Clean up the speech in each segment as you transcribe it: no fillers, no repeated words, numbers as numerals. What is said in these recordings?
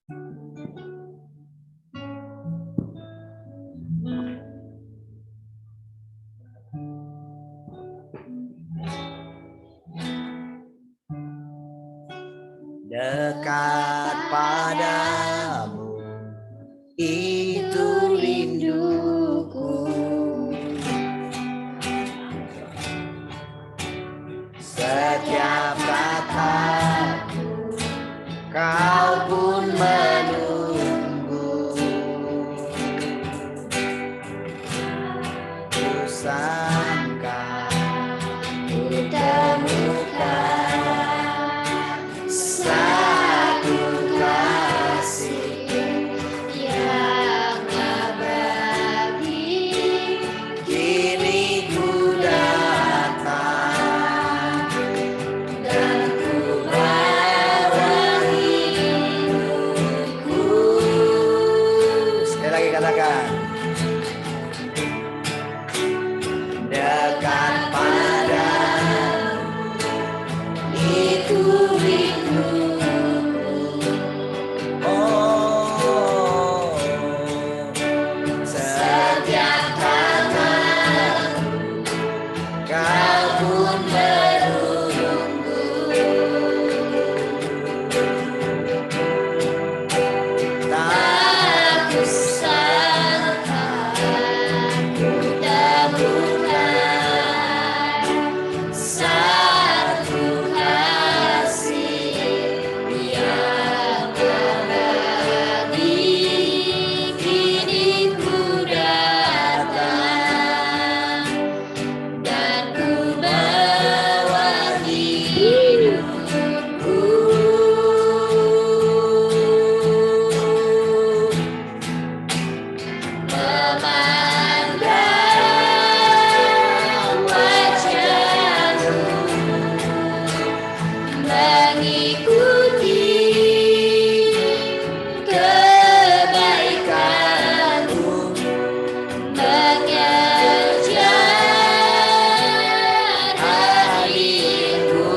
Dekat padamu, itu rinduku. Setiap kataku, kau pun menunggu. Ku sangka ku temukan satu kasih yang abadi. Kini ku datang dan ku bawa hidupku. Sekali lagi katakan, dekat padamu, itu rinduku. Oh, setiap katamu, kau pun menunggu. Tak kusangka ku temukan satu kasih yang abadi. Kini ku datang dan ku bawa hidupku. Memandang wajahmu, mengikuti kebaikanmu, mengejar harimu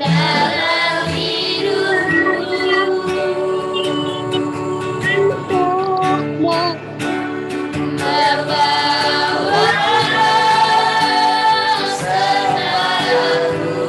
dalam hidupku. Membawa senangku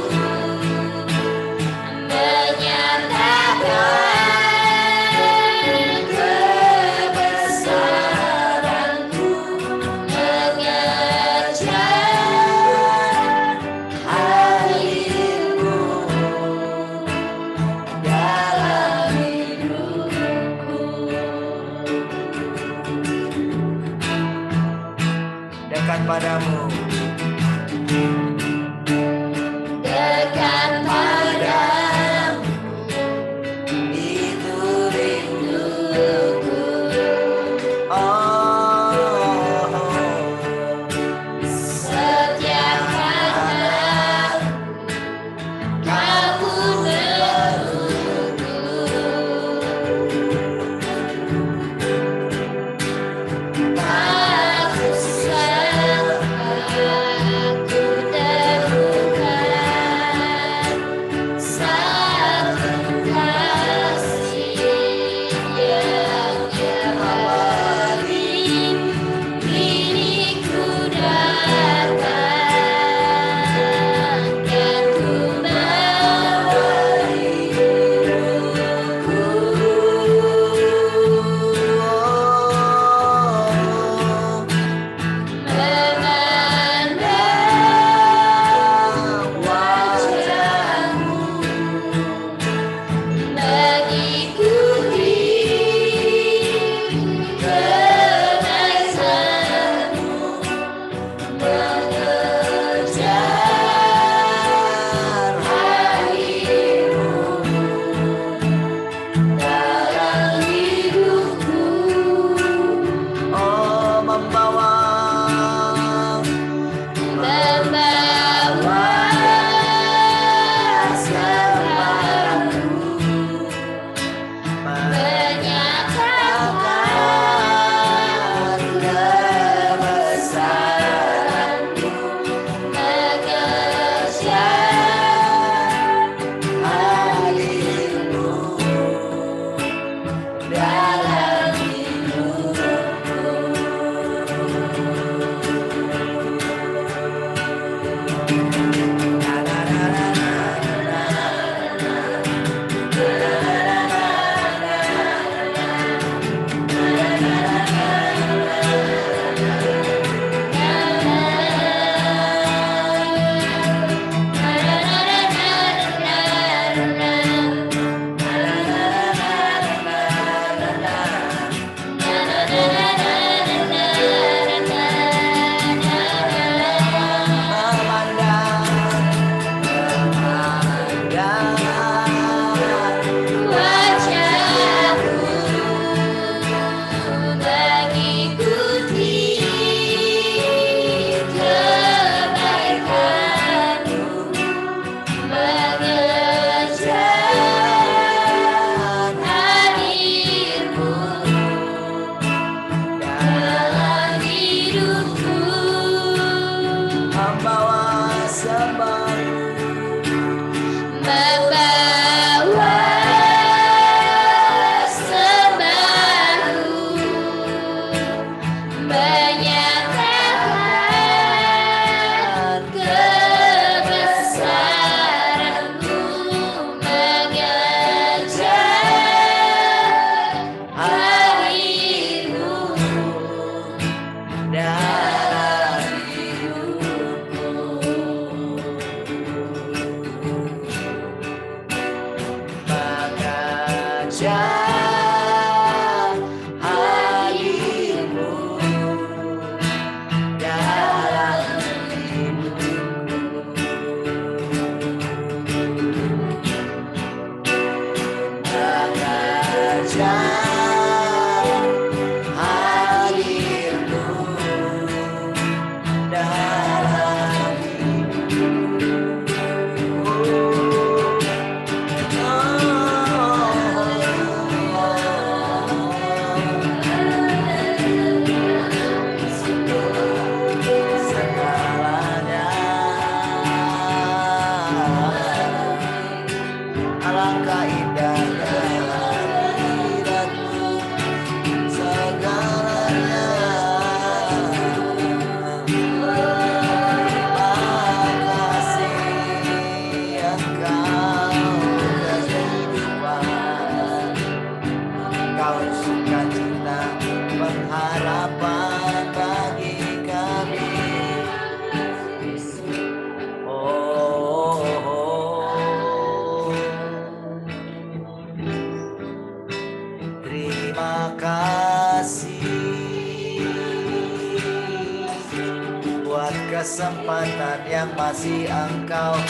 kesempatan yang masih Engkau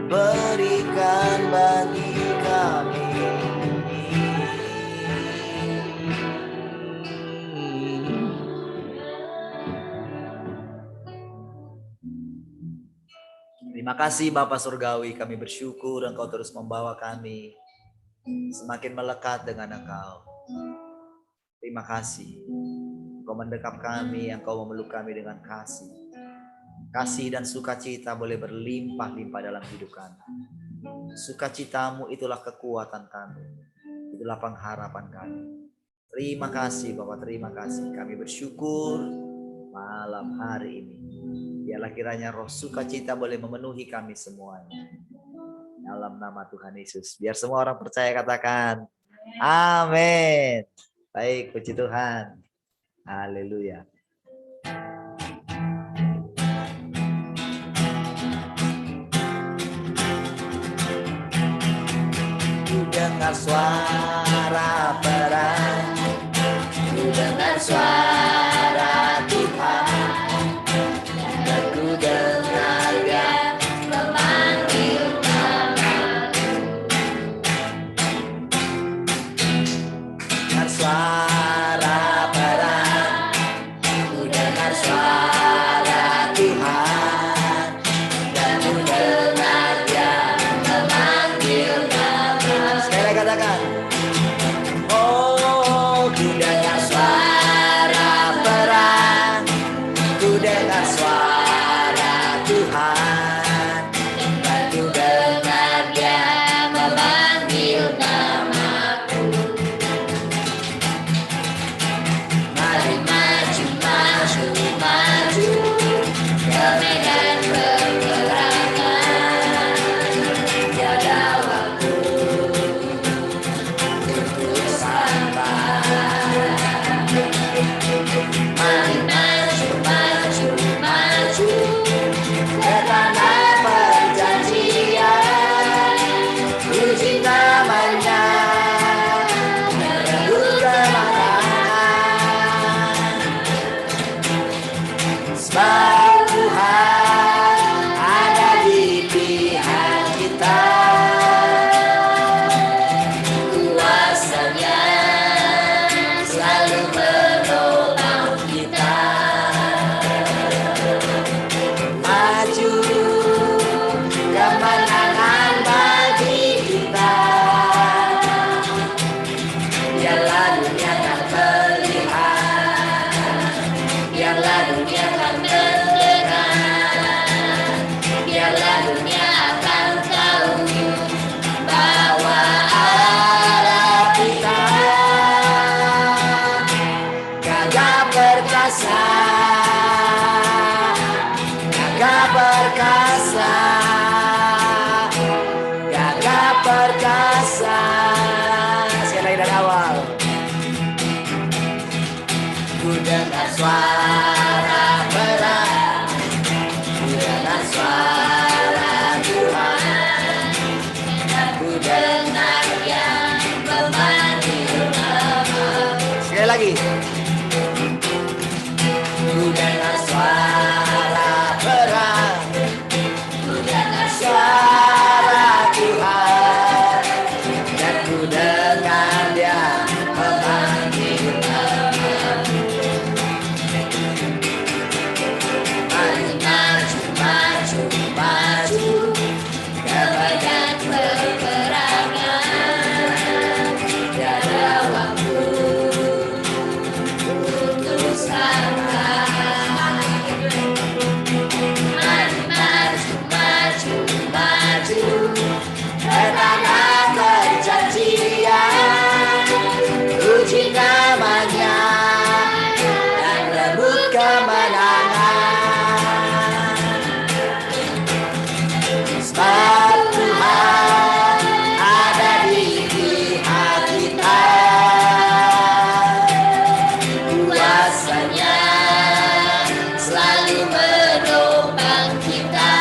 berikan bagi kami. Terima kasih Bapa Surgawi, kami bersyukur Engkau terus membawa kami semakin melekat dengan Engkau. Terima kasih Engkau mendekap kami, Engkau memeluk kami dengan kasih. Kasih dan sukacita boleh berlimpah-limpah dalam hidup kami. Sukacitamu itulah kekuatan kami, itulah pengharapan kami. Terima kasih Bapak, terima kasih. Kami bersyukur malam hari ini. Biarlah kiranya roh sukacita boleh memenuhi kami semuanya. Dalam nama Tuhan Yesus. Biar semua orang percaya katakan amin. Baik, puji Tuhan. Haleluya. Ku dengar suara perang, ku dengar suara Tuhan. Ku dengar Dia memanggil namaku. dengar suara perang, ku dengar suara Tuhan, dan ku dengar Dia memanggil namaku. Sekali lagi katakan, oh ku dengar suara perang, ku dengar suara Tuhan, dan ku dengar Dia Memanggil namaku. mari Maju, maju, maju ke medan peperangan. Tiada waktu untuk sabar. Mari maju, maju, maju ke tanah perjanjian, puji namanya, merebut kemenangan. Sebab Tuhan ada di pihak kita. kuasanya selalu menolong kita. Maju kemenangan bagi kita. Biarlah dunia kan melihat, Biarlah dunia akan mendengar, biarlah dunia akan tahu bahwa Allah kita gagah perkasa, gagah perkasa, gagah perkasa. Sekali lagi dari awal. Ku dengar suara perang, ku dengar suara Tuhan, dan ku dengar Dia memanggil namaku. sekali lagi. Ku dengar suara perang, Ku dengar suara Tuhan, dan ku dengar Dia memanggil namaku. Mari maju, maju, maju ke medan peperangan. Tiada waktu untuk sabar. Mari maju, maju, maju ke tanah perjanjian, puji namanya, dan rebut kemenangan. Sebab Tuhan ada di pihak kita. kuasanya selalu menopang kita.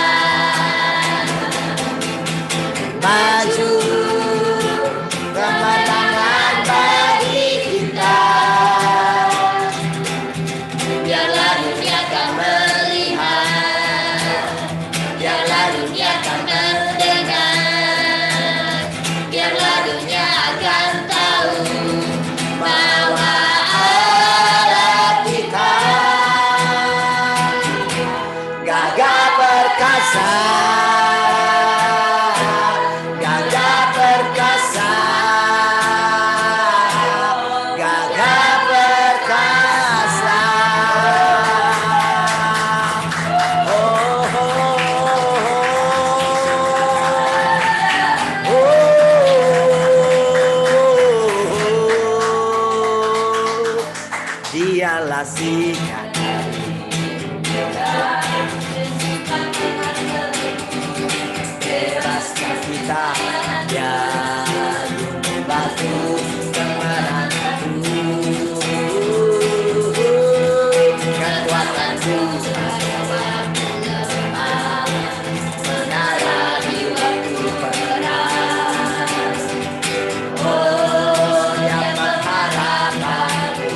Maju kemenangan bagi kita. Biarlah dunia akan melihat, cahaya gunung batu kemenanganku, kekuatanku menara di waktu perang. Oh, dia pengharapanku.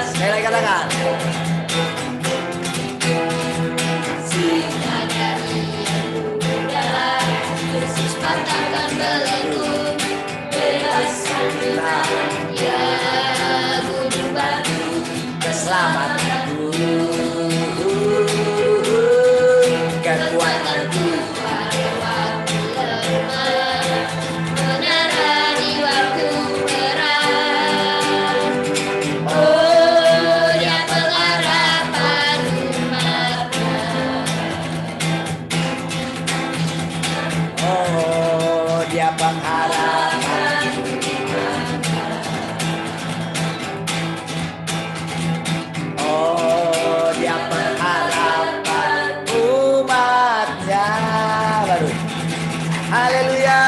Sekali lagi katakan. Singa dari Yehuda, Yesus patahkan belenggu, bebaskanlah ya gunung batu Keselamatanku, kekuatanku, pada waktu lemah, menara di waktu perang. Oh, dia pengharapan umatnya. oh dia pengharapan. Oh, dia pengharapan umatnya. Baru. Haleluya.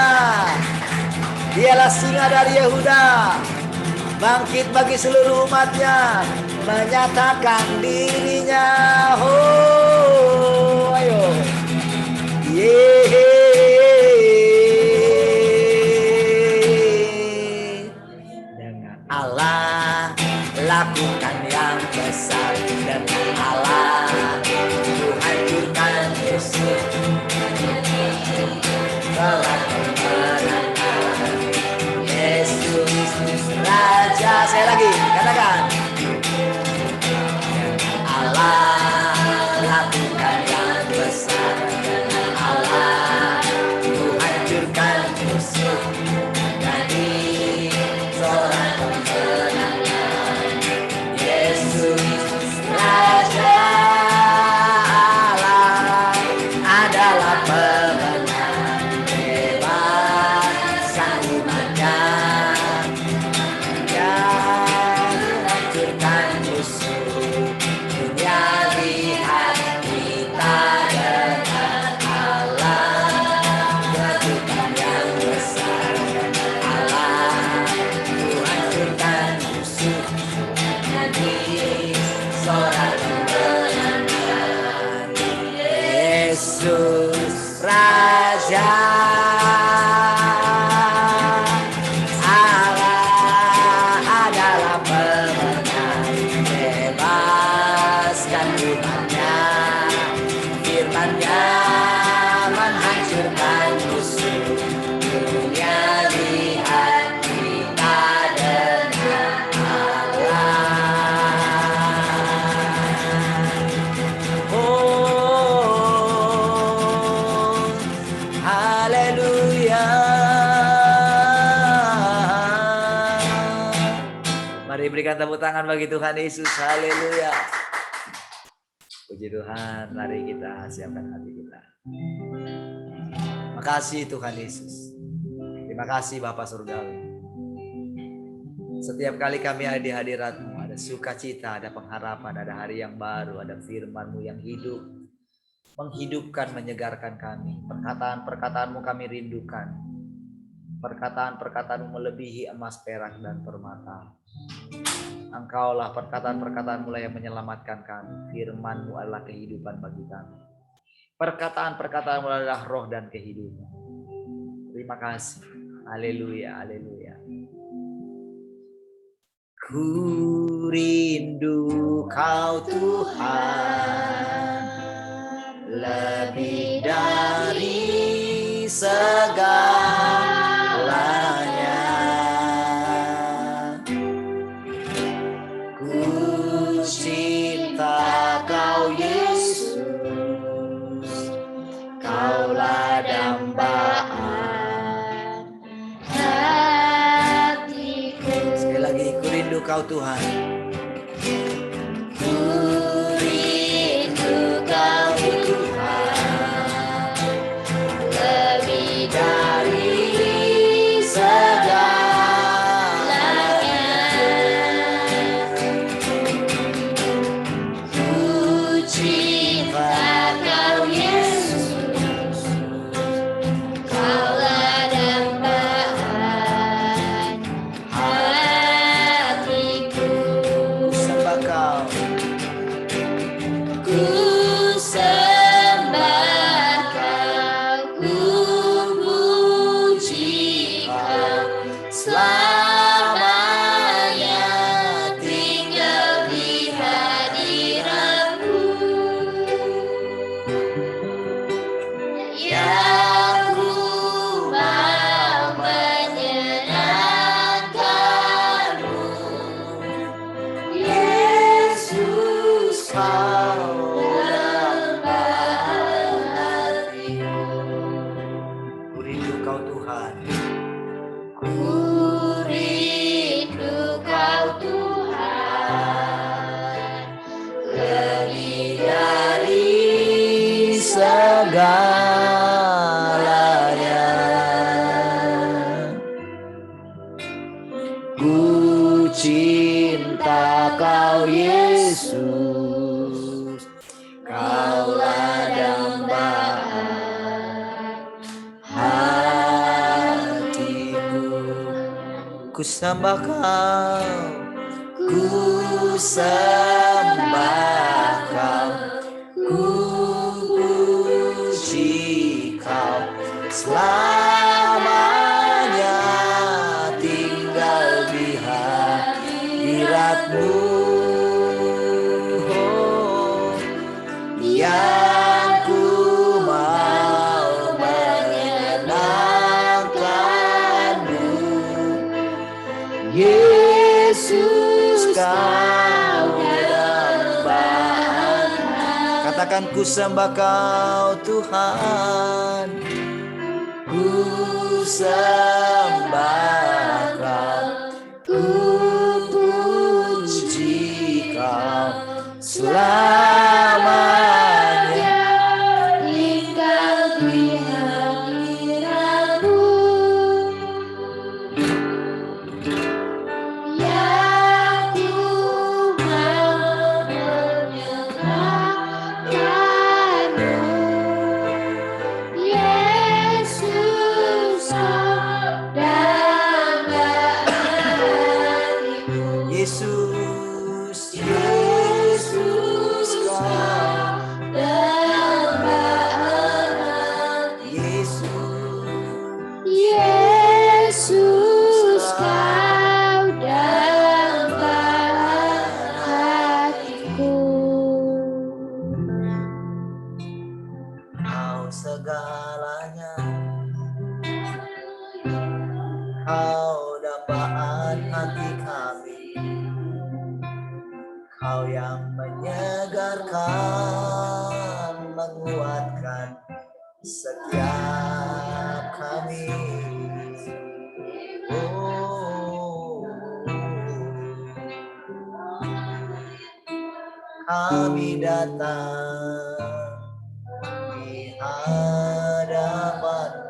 Dialah singa dari Yehuda, bangkit bagi seluruh umatnya, menyatakan dirinya. Oh, ayo. Dengan Allah lakukan yang besar, dengan Allah ku hancurkan musuh, telah kemenangan Yesus Raja. Saya lagi katakan, dengan Allah lakukan yang besar, dengan Allah ku hancurkan musuh, jadi seorang kemenangan Yesus Raja. Allah adalah pemenang, bebaskan umatnya, yang hancurkan musuh. Dunia lihat kita dengan Allah, kedudukan yang besar, dengan Allah ku hancurkan musuh, jadi seorang kemenangan Yesus Raja. Allah adalah pemenang, bebaskan umatnya, firman-Nya menghancurkan musuh. Dunia lihat kita dengan Allah. Oh, haleluya. Mari berikan tepuk tangan bagi Tuhan Yesus. Haleluya. Puji Tuhan, mari kita siapkan hati kita. Makasih Tuhan Yesus. Terima kasih Bapa Surgawi. Setiap kali kami ada di hadirat-Mu, ada sukacita, ada pengharapan, ada hari yang baru, ada firman-Mu yang hidup, menghidupkan, menyegarkan kami. Perkataan-perkataan-Mu kami rindukan. Perkataan-perkataan-Mu melebihi emas, perak, dan permata. Engkaulah perkataan-perkataan-Mu yang menyelamatkan kami. Firman-Mu adalah kehidupan bagi kami. Perkataan-perkataan-Mu adalah roh dan kehidupan. Terima kasih. Haleluya, haleluya. Ku rindu Kau Tuhan, lebih dari segalanya. Ku cinta Kau Yesus, Kaulah dambaan Hatiku. Sekali lagi, ku rindu Kau Tuhan. Ku rindu Kau Tuhan, lebih dari segalanya. Ku cinta Kau Yesus, Kaulah Engkau Tuhan. Ku rindu Kau Tuhan, lebih dari Segalanya ku cinta Kau Yesus, Kaulah dambaan hatiku. Ku sembah Kau, ku sembah Kau, ku puji Kau, selamanya tinggal di hadirat-Mu. Oh, yang ku mau menyenangkan-Mu, Yesus Kau dambaan. Katakan ku sembah Kau Tuhan, ku sembah Kau, ku puji Kau, selamanya tinggal di hadirat-Mu. Yang ku mau menyenangkan-Mu, Yesus Kau dambaan hatiku. Yesus, Yesus Kau Dambaan Yesus, Yesus Kau dambaan hatiku. Kau segalanya, Kau dambaan hati kami, Kau yang menyegarkan, menguatkan setiap kami. Oh, kami datang di hadapan-Mu.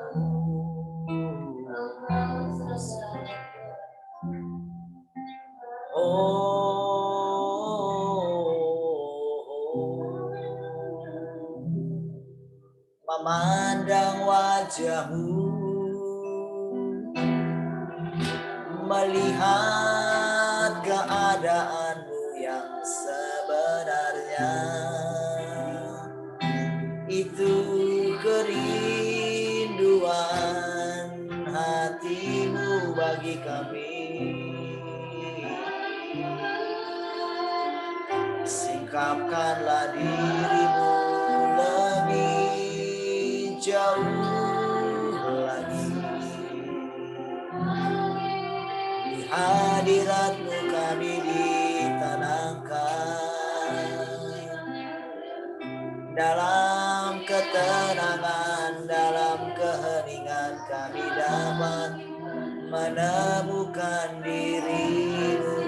Memandang wajah-Mu, melihat keadaan-Mu yang sebenarnya, itu kerinduan hati-Mu bagi kami. Singkapkanlah diri-Mu lebih jauh lagi. Di hadirat-Mu kami ditenangkan, dalam ketenangan, dalam keheningan kami dapat menemukan diri-Mu.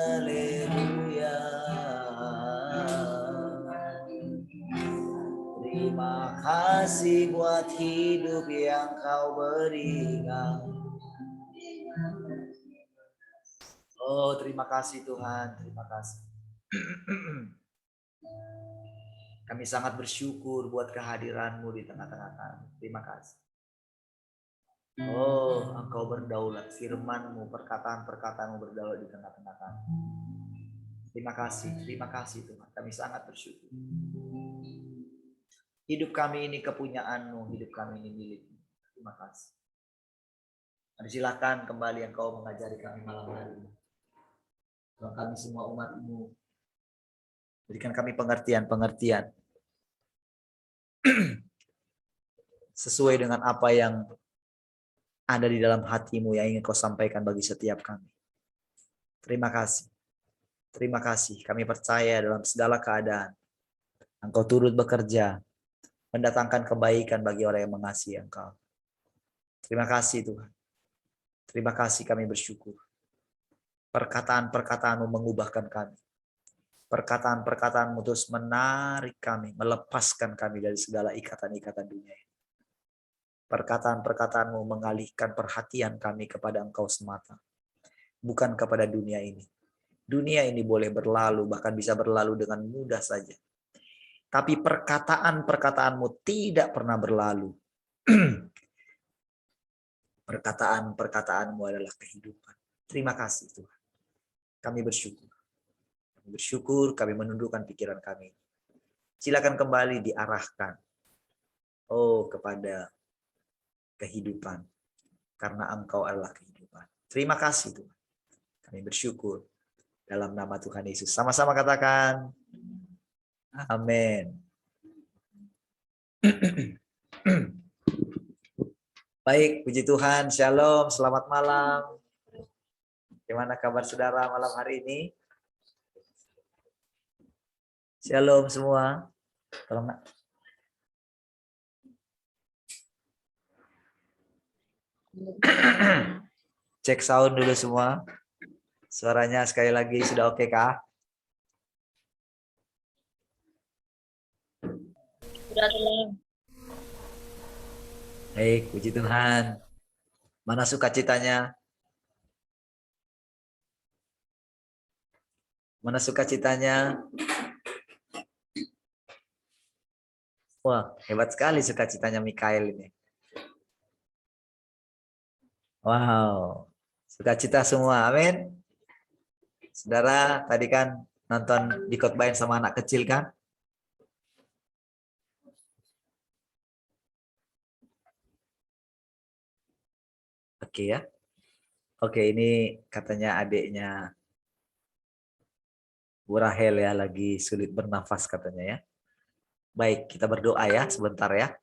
Haleluya. Terima kasih buat hidup yang Kau berikan. Oh, terima kasih Tuhan, terima kasih. Kami sangat bersyukur buat kehadiran-Mu di tengah-tengah kami. Terima kasih. Oh, Engkau berdaulat, firman-Mu, perkataan-perkataan-Mu berdaulat di tengah-tengah kami. Terima kasih Tuhan. Kami sangat bersyukur. Hidup kami ini kepunyaan-Mu, hidup kami ini milik-Mu. Terima kasih. Mari silakan kembali Engkau mengajari kami malam hari ini. Tuhan, kami semua umat-Mu Berikan kami pengertian-pengertian sesuai dengan apa yang ada di dalam hatimu yang ingin kau sampaikan bagi setiap kami. Terima kasih. Terima kasih. Kami percaya dalam segala keadaan Engkau turut bekerja, mendatangkan kebaikan bagi orang yang mengasihi Engkau. Terima kasih Tuhan. Terima kasih, kami bersyukur. Perkataan-perkataan-Mu mengubahkan kami. Perkataan-perkataan-Mu terus menarik kami, melepaskan kami dari segala ikatan-ikatan dunia ini. Perkataan-perkataan-Mu mengalihkan perhatian kami kepada Engkau semata, bukan kepada dunia ini. Dunia ini boleh berlalu, bahkan bisa berlalu dengan mudah saja. Tapi perkataan-perkataan-Mu tidak pernah berlalu. Perkataan-perkataan-Mu adalah kehidupan. Terima kasih Tuhan. Kami bersyukur. Kami bersyukur, kami menundukkan pikiran kami. Silakan kembali diarahkan. Kepada kehidupan. Karena Engkau adalah kehidupan. Terima kasih Tuhan. Kami bersyukur. Dalam nama Tuhan Yesus. Sama-sama katakan. Amin. Baik, puji Tuhan. Shalom, selamat malam. Gimana kabar saudara malam hari ini? Shalom semua. Tolong nak. Cek sound dulu semua. Suaranya sekali lagi sudah oke kah? Sudah tenang. Baik, puji Tuhan. Mana sukacitanya? Mana sukacitanya? Wah, hebat sekali sukacitanya Mikael ini. Wow, sukacita semua, amin. Saudara, tadi kan nonton dikhotbahin sama anak kecil kan? Oke ya. Oke, ini katanya adiknya Bu Rahel ya, lagi sulit bernafas katanya ya. Baik, kita berdoa ya sebentar ya.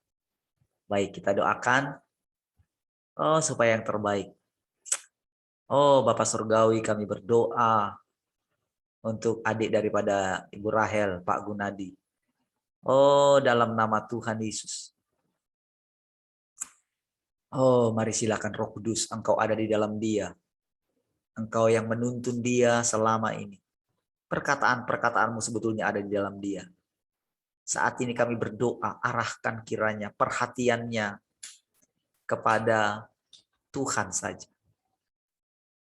Baik, kita doakan supaya yang terbaik. Bapak Surgawi, kami berdoa untuk adik daripada Ibu Rahel, Pak Gunadi. Dalam nama Tuhan Yesus. Mari silakan Roh Kudus, Engkau ada di dalam dia. Engkau yang menuntun dia selama ini. Perkataan-perkataanmu sebetulnya ada di dalam dia. Saat ini kami berdoa, arahkan kiranya perhatiannya kepada Tuhan saja.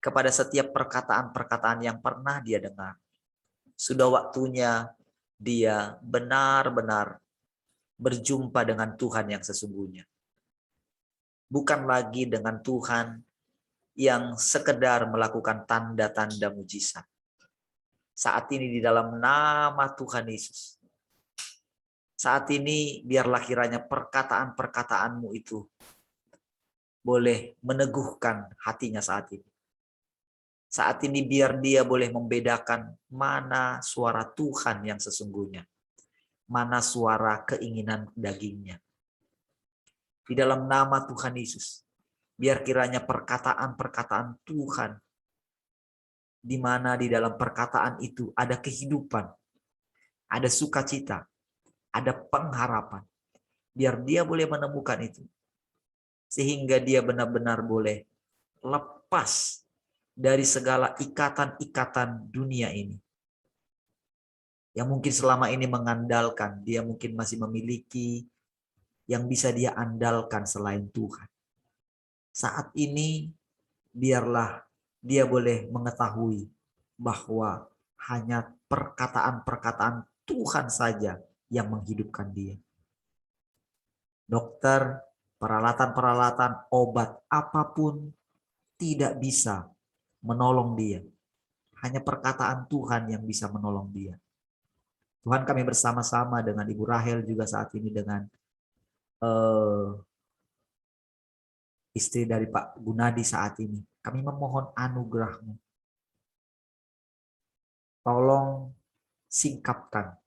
Kepada setiap perkataan-perkataan yang pernah dia dengar. Sudah waktunya dia benar-benar berjumpa dengan Tuhan yang sesungguhnya. Bukan lagi dengan Tuhan yang sekedar melakukan tanda-tanda mujizat. Saat ini di dalam nama Tuhan Yesus. Saat ini biarlah kiranya perkataan-perkataanmu itu boleh meneguhkan hatinya saat ini. Saat ini biar dia boleh membedakan mana suara Tuhan yang sesungguhnya. Mana suara keinginan dagingnya. Di dalam nama Tuhan Yesus. Biar kiranya perkataan-perkataan Tuhan. Di mana di dalam perkataan itu ada kehidupan. Ada sukacita. Ada pengharapan. Biar dia boleh menemukan itu. Sehingga dia benar-benar boleh lepas dari segala ikatan-ikatan dunia ini. Yang mungkin selama ini mengandalkan, dia mungkin masih memiliki yang bisa dia andalkan selain Tuhan. Saat ini biarlah dia boleh mengetahui bahwa hanya perkataan-perkataan Tuhan saja yang menghidupkan dia. Dokter, peralatan-peralatan, obat apapun tidak bisa menolong dia. Hanya perkataan Tuhan yang bisa menolong dia. Tuhan, kami bersama-sama dengan Ibu Rahel juga saat ini dengan istri dari Pak Gunadi saat ini. Kami memohon anugerah-Mu. Tolong singkapkan.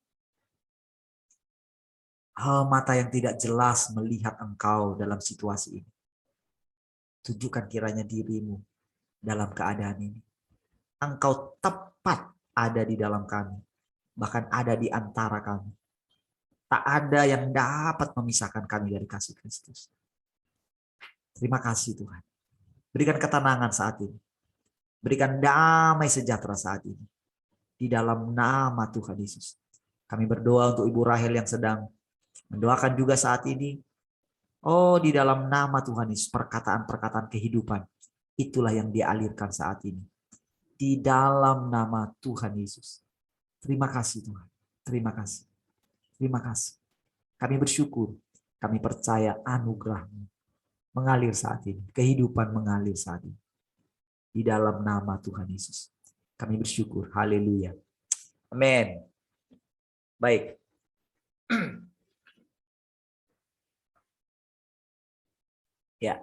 Mata yang tidak jelas melihat Engkau dalam situasi ini. Tunjukkan kiranya dirimu dalam keadaan ini. Engkau tepat ada di dalam kami. Bahkan ada di antara kami. Tak ada yang dapat memisahkan kami dari kasih Kristus. Terima kasih Tuhan. Berikan ketenangan saat ini. Berikan damai sejahtera saat ini. Di dalam nama Tuhan Yesus. Kami berdoa untuk Ibu Rahel yang sedang mendoakan juga saat ini. Oh, di dalam nama Tuhan Yesus, perkataan-perkataan kehidupan. Itulah yang dia alirkan saat ini. Di dalam nama Tuhan Yesus. Terima kasih Tuhan. Terima kasih. Terima kasih. Kami bersyukur. Kami percaya anugerah-Mu mengalir saat ini. Kehidupan mengalir saat ini. Di dalam nama Tuhan Yesus. Kami bersyukur. Haleluya. Amin. Baik. Ya.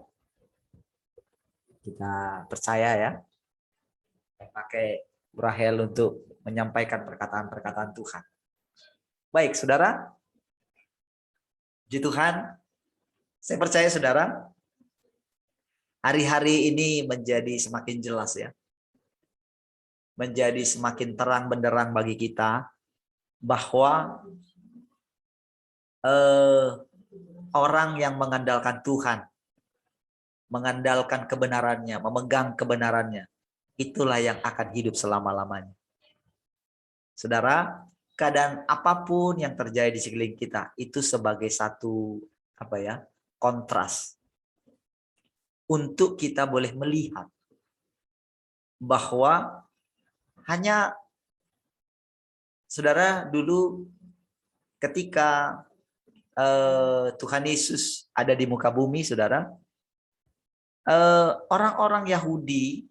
Kita percaya ya. Pakai Rahel untuk menyampaikan perkataan-perkataan Tuhan. Baik, saudara. Puji Tuhan. Saya percaya saudara, hari-hari ini menjadi semakin jelas ya. Menjadi semakin terang benderang bagi kita bahwa orang yang mengandalkan Tuhan, mengandalkan kebenarannya, memegang kebenarannya, itulah yang akan hidup selama-lamanya. Saudara, keadaan apapun yang terjadi di sekeliling kita itu sebagai satu kontras untuk kita boleh melihat bahwa hanya saudara dulu ketika Tuhan Yesus ada di muka bumi, saudara, orang-orang Yahudi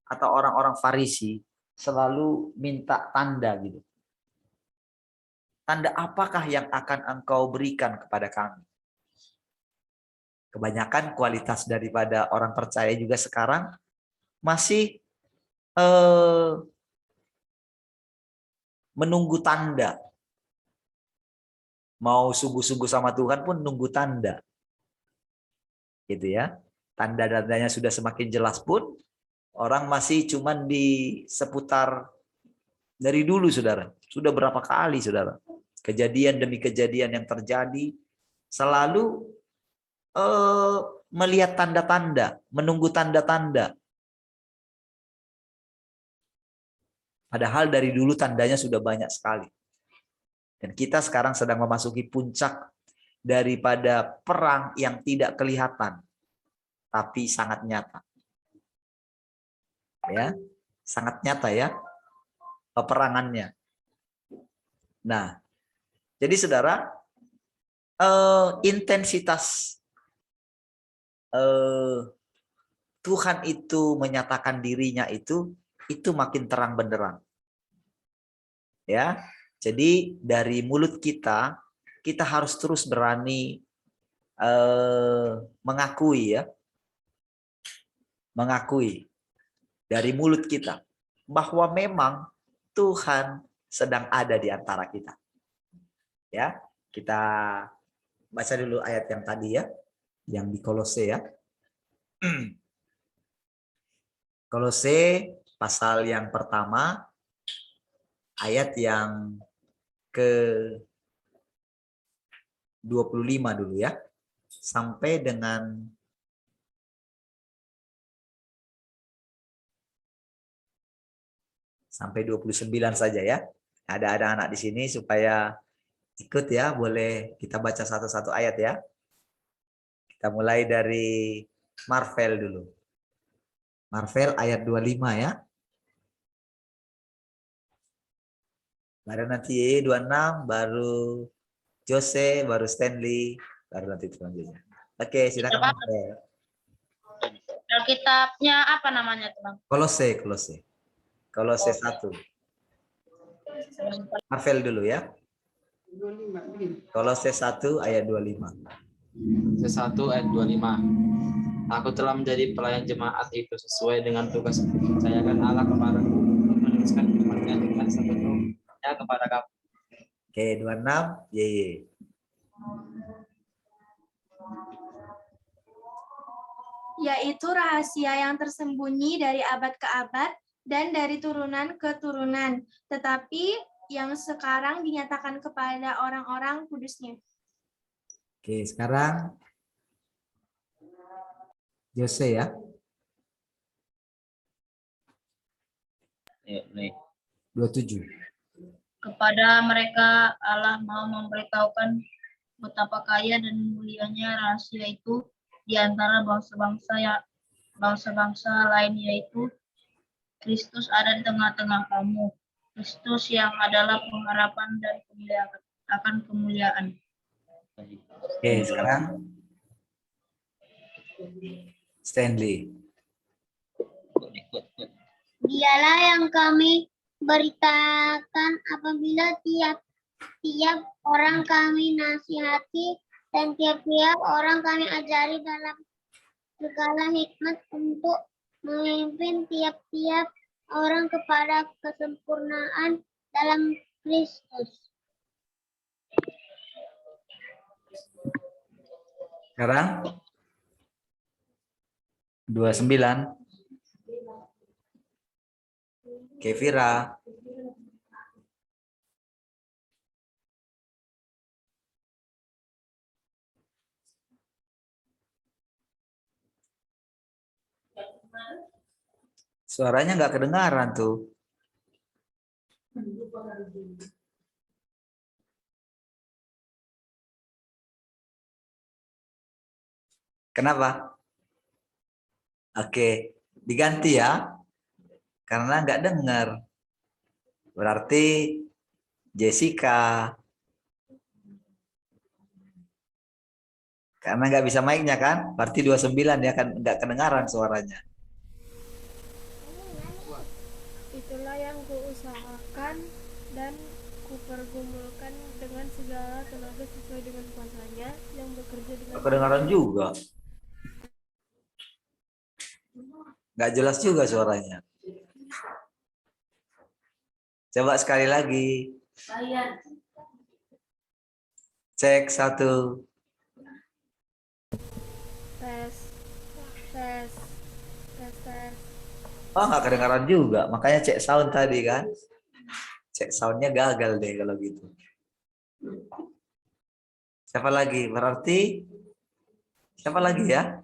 atau orang-orang Farisi selalu minta tanda gitu. Tanda apakah yang akan engkau berikan kepada kami? Kebanyakan kualitas daripada orang percaya juga sekarang masih menunggu tanda. Mau sungguh-sungguh sama Tuhan pun nunggu tanda. Gitu ya. Tanda-tandanya sudah semakin jelas pun orang masih cuman di seputar dari dulu, saudara. Sudah berapa kali, saudara. Kejadian demi kejadian yang terjadi selalu melihat tanda-tanda, menunggu tanda-tanda. Padahal dari dulu tandanya sudah banyak sekali. Dan kita sekarang sedang memasuki puncak daripada perang yang tidak kelihatan, tapi sangat nyata. Ya, sangat nyata ya peperangannya. Nah, jadi saudara, intensitas Tuhan itu menyatakan dirinya itu makin terang benderang. Ya, jadi dari mulut kita harus terus berani mengakui ya, mengakui dari mulut kita bahwa memang Tuhan sedang ada di antara kita. Ya, kita baca dulu ayat yang tadi ya, yang di Kolose ya. Kolose pasal yang pertama, ayat yang ke-25 dulu ya, sampai dengan sampai 29 saja ya. Ada anak di sini supaya ikut ya, boleh kita baca satu-satu ayat ya. Kita mulai dari Marvel dulu. Marvel ayat 25 ya. Baru nanti 26, baru Jose, baru Stanley, baru nanti selanjutnya. Oke, silakan Marvel. Alkitabnya apa namanya, Bang? Kolose 1. Marvel dulu ya. Kolose 1 ayat 25. Kolose 1 ayat 25. Aku telah menjadi pelayan jemaat itu sesuai dengan tugas yang dipercayakan Allah kepadaku untuk meneruskan firman-Nya dengan sepenuh rahasianya kepada kamu. Oke, 26. YY. Yaitu rahasia yang tersembunyi dari abad ke abad dan dari turunan ke turunan, tetapi yang sekarang dinyatakan kepada orang-orang kudusnya. Oke, sekarang Jose ya. Ya, nih. 27. Kepada mereka Allah mau memberitahukan betapa kaya dan mulianya rahasia itu di antara bangsa-bangsa lain, yaitu Kristus ada di tengah-tengah kamu. Kristus yang adalah pengharapan dan kemuliaan. Oke, sekarang Stanley. Dialah yang kami beritakan apabila tiap-tiap orang kami nasihati dan tiap-tiap orang kami ajari dalam segala hikmat untuk memimpin tiap-tiap orang kepada kesempurnaan dalam Kristus. Sekarang 29. Oke, Vira. Suaranya nggak kedengaran tuh. Kenapa? Oke, diganti ya. Karena nggak dengar. Berarti Jessica. Karena nggak bisa mic-nya kan. Berarti 29 ya kan nggak kedengaran suaranya. Itulah yang kuusahakan dan kupergumulkan dengan segala tenaga sesuai dengan kuasanya yang bekerja dengan Nggak kedengaran juga. Nggak jelas juga suaranya. Coba sekali lagi. Cek 1. tes. Oh, nggak kedengaran juga. Makanya cek sound tadi kan. Cek soundnya gagal deh kalau gitu. Siapa lagi? Berarti siapa lagi ya?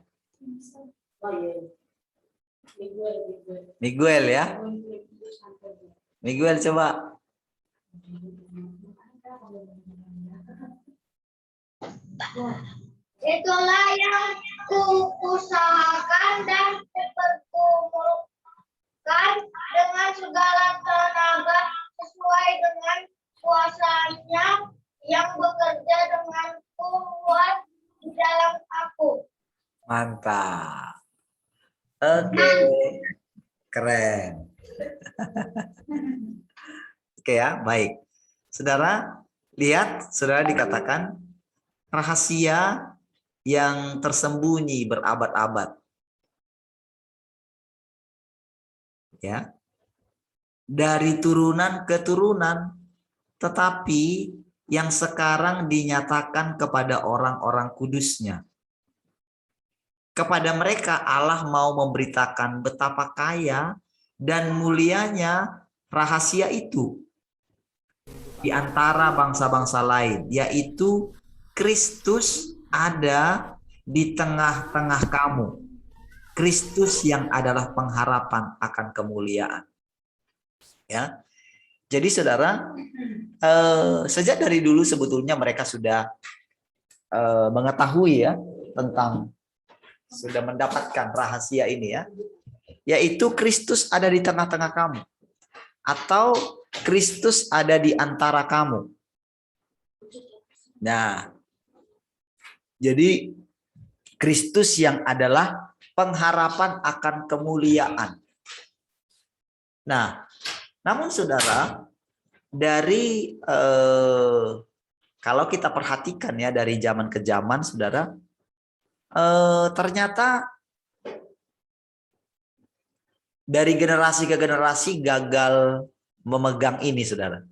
Miguel ya. Miguel coba. Itulah yang kuusahakan dan kupergumulkan dengan segala tenaga sesuai dengan kuasanya yang bekerja dengan kuat di dalam aku. Mantap. Oke. Keren. Oke ya, baik. Saudara, lihat, saudara dikatakan rahasia yang tersembunyi berabad-abad. Ya. Dari turunan ke turunan, tetapi yang sekarang dinyatakan kepada orang-orang kudusnya. Kepada mereka Allah mau memberitakan betapa kaya dan mulianya rahasia itu di antara bangsa-bangsa lain, yaitu Kristus ada di tengah-tengah kamu. Kristus yang adalah pengharapan akan kemuliaan. Ya. Jadi saudara, sejak dari dulu sebetulnya mereka sudah mengetahui ya tentang, sudah mendapatkan rahasia ini ya, yaitu Kristus ada di tengah-tengah kamu, atau Kristus ada di antara kamu. Nah, jadi Kristus yang adalah pengharapan akan kemuliaan. Nah, namun saudara, dari kalau kita perhatikan ya dari zaman ke zaman, saudara, ternyata dari generasi ke generasi gagal memegang ini, saudara.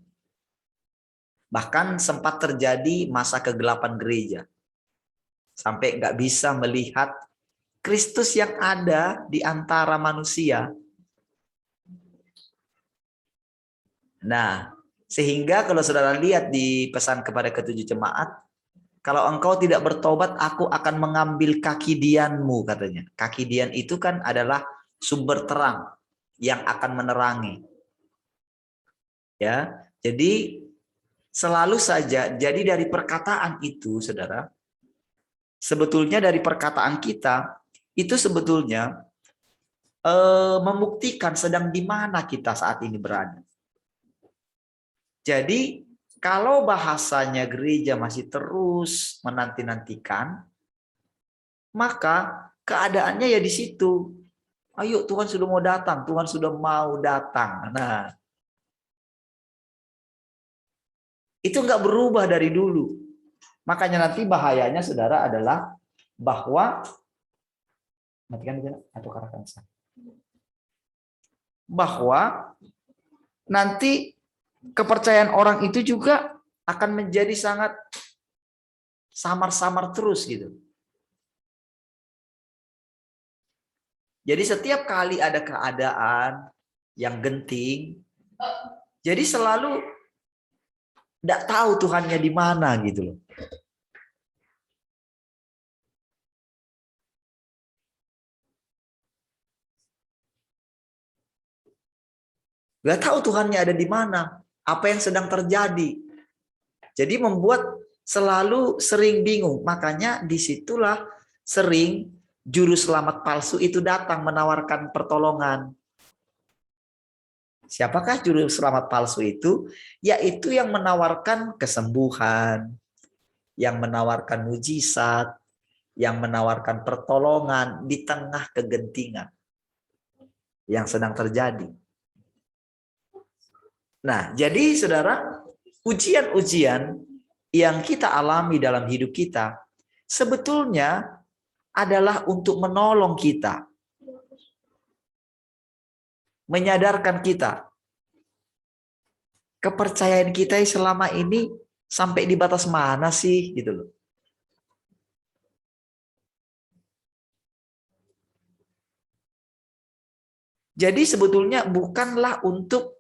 Bahkan sempat terjadi masa kegelapan gereja. Sampai nggak bisa melihat Kristus yang ada di antara manusia. Nah, sehingga kalau saudara lihat di pesan kepada ketujuh jemaat, kalau engkau tidak bertobat, aku akan mengambil kaki dianmu, katanya. Kaki dian itu kan adalah sumber terang yang akan menerangi. Ya, jadi selalu saja, jadi dari perkataan itu, saudara, sebetulnya dari perkataan kita, itu sebetulnya membuktikan sedang di mana kita saat ini berada. Jadi, kalau bahasanya gereja masih terus menanti-nantikan, maka keadaannya ya di situ. Ayo, Tuhan sudah mau datang, Tuhan sudah mau datang. Nah, itu nggak berubah dari dulu. Makanya nanti bahayanya, saudara, adalah bahwa bahwa nanti kepercayaan orang itu juga akan menjadi sangat samar-samar terus gitu. Jadi setiap kali ada keadaan yang genting, jadi selalu tidak tahu Tuhannya di mana gitu loh. Gak tahu Tuhannya ada di mana, apa yang sedang terjadi. Jadi membuat selalu sering bingung. Makanya disitulah sering juru selamat palsu itu datang menawarkan pertolongan. Siapakah juru selamat palsu itu? Yaitu yang menawarkan kesembuhan, yang menawarkan mujizat, yang menawarkan pertolongan di tengah kegentingan yang sedang terjadi. Nah, jadi saudara, ujian-ujian yang kita alami dalam hidup kita sebetulnya adalah untuk menolong kita, menyadarkan kita, kepercayaan kita selama ini sampai di batas mana sih, gitu loh. Jadi sebetulnya bukanlah untuk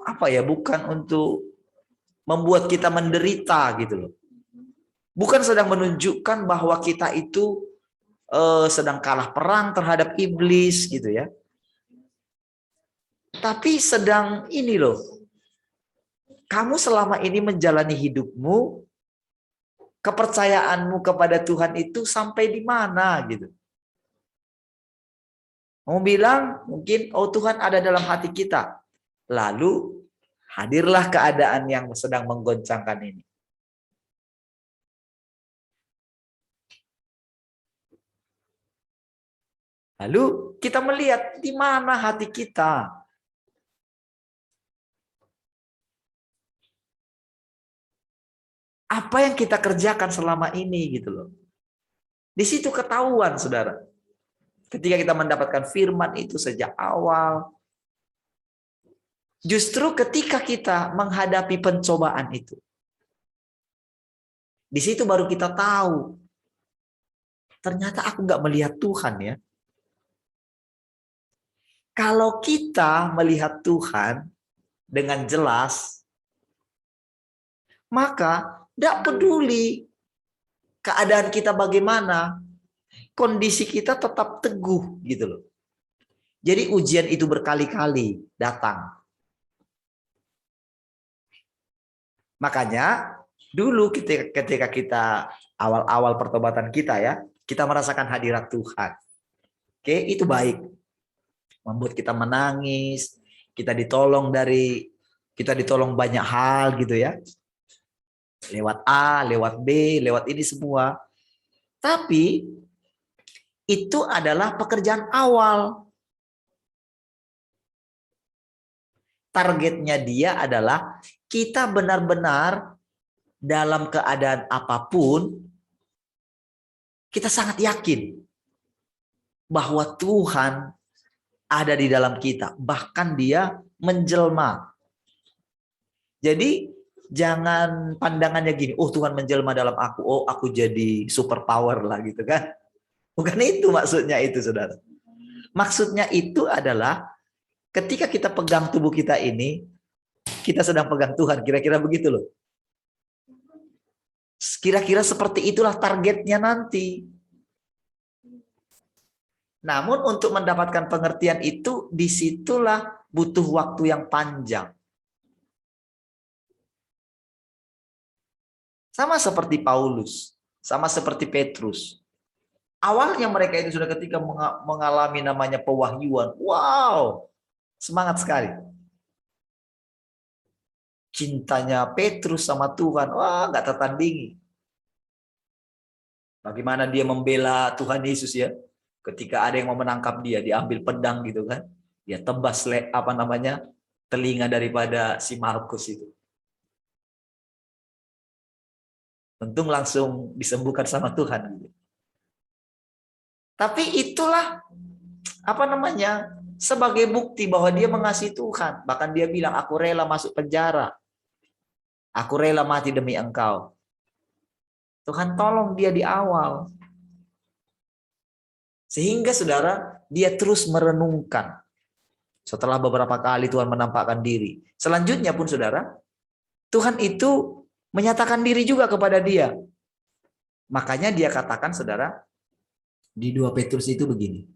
apa ya, bukan untuk membuat kita menderita gitu loh. Bukan sedang menunjukkan bahwa kita itu sedang kalah perang terhadap iblis gitu ya. Tapi sedang ini loh, kamu selama ini menjalani hidupmu, kepercayaanmu kepada Tuhan itu sampai di mana gitu. Mau bilang mungkin, oh Tuhan ada dalam hati kita. Lalu hadirlah keadaan yang sedang menggoncangkan ini. Lalu kita melihat di mana hati kita. Apa yang kita kerjakan selama ini gitu loh. Di situ ketahuan, saudara. Ketika kita mendapatkan firman itu sejak awal, justru ketika kita menghadapi pencobaan itu, di situ baru kita tahu, ternyata aku nggak melihat Tuhan ya. Kalau kita melihat Tuhan dengan jelas, maka tidak peduli keadaan kita bagaimana, kondisi kita tetap teguh gitu loh. Jadi ujian itu berkali-kali datang. Makanya dulu ketika kita awal-awal pertobatan kita ya, kita merasakan hadirat Tuhan. Oke, itu baik. Membuat kita menangis, kita ditolong banyak hal gitu ya. Lewat A, lewat B, lewat ini semua. Tapi itu adalah pekerjaan awal. Targetnya dia adalah kita benar-benar dalam keadaan apapun, kita sangat yakin bahwa Tuhan ada di dalam kita, bahkan dia menjelma. Jadi jangan pandangannya gini, oh Tuhan menjelma dalam aku, oh aku jadi super power lah gitu kan. Bukan itu maksudnya itu, saudara. Maksudnya itu adalah ketika kita pegang tubuh kita ini, kita sedang pegang Tuhan, kira-kira begitu loh. Kira-kira seperti itulah targetnya nanti. Namun untuk mendapatkan pengertian itu, disitulah butuh waktu yang panjang. Sama seperti Paulus, sama seperti Petrus. Awalnya mereka itu sudah ketika mengalami namanya pewahyuan. Wow, semangat sekali. Cintanya Petrus sama Tuhan, wah nggak tertandingi. Bagaimana dia membela Tuhan Yesus ya. Ketika ada yang mau menangkap dia, diambil pedang gitu kan. Dia tebas telinga daripada si Markus itu. Untung langsung disembuhkan sama Tuhan. Tapi itulah sebagai bukti bahwa dia mengasihi Tuhan. Bahkan dia bilang, aku rela masuk penjara. Aku rela mati demi engkau. Tuhan tolong dia di awal. Sehingga saudara, dia terus merenungkan. Setelah beberapa kali Tuhan menampakkan diri. Selanjutnya pun saudara, Tuhan itu menyatakan diri juga kepada dia. Makanya dia katakan saudara, di 2 Petrus itu begini.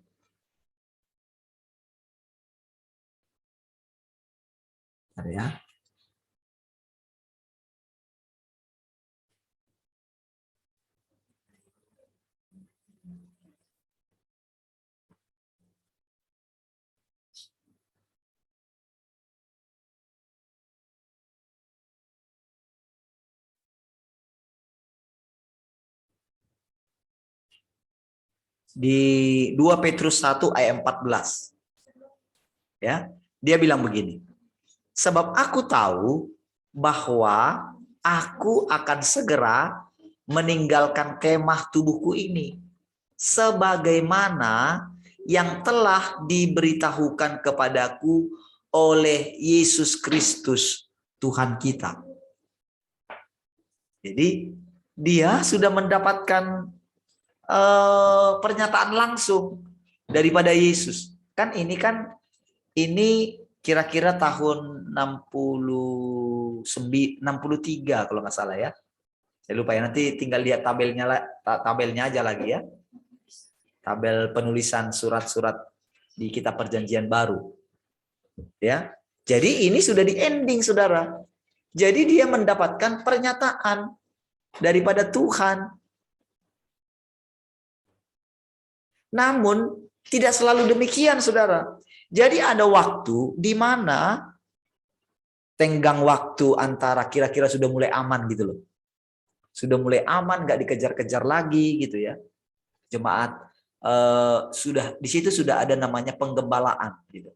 Ada ya. Di 2 Petrus 1 ayat 14. Ya, dia bilang begini. Sebab aku tahu bahwa aku akan segera meninggalkan kemah tubuhku ini, sebagaimana yang telah diberitahukan kepadaku oleh Yesus Kristus Tuhan kita. Jadi dia sudah mendapatkan pernyataan langsung daripada Yesus. Kan ini kira-kira tahun 63 kalau nggak salah ya. Saya lupa ya, nanti tinggal lihat tabelnya aja lagi ya. Tabel penulisan surat-surat di kitab Perjanjian Baru. Ya. Jadi ini sudah di ending saudara. Jadi dia mendapatkan pernyataan daripada Tuhan. Namun tidak selalu demikian saudara. Jadi ada waktu di mana tenggang waktu antara kira-kira sudah mulai aman gitu loh. Sudah mulai aman, nggak dikejar-kejar lagi gitu ya. Jemaat sudah di situ sudah ada namanya penggembalaan gitu.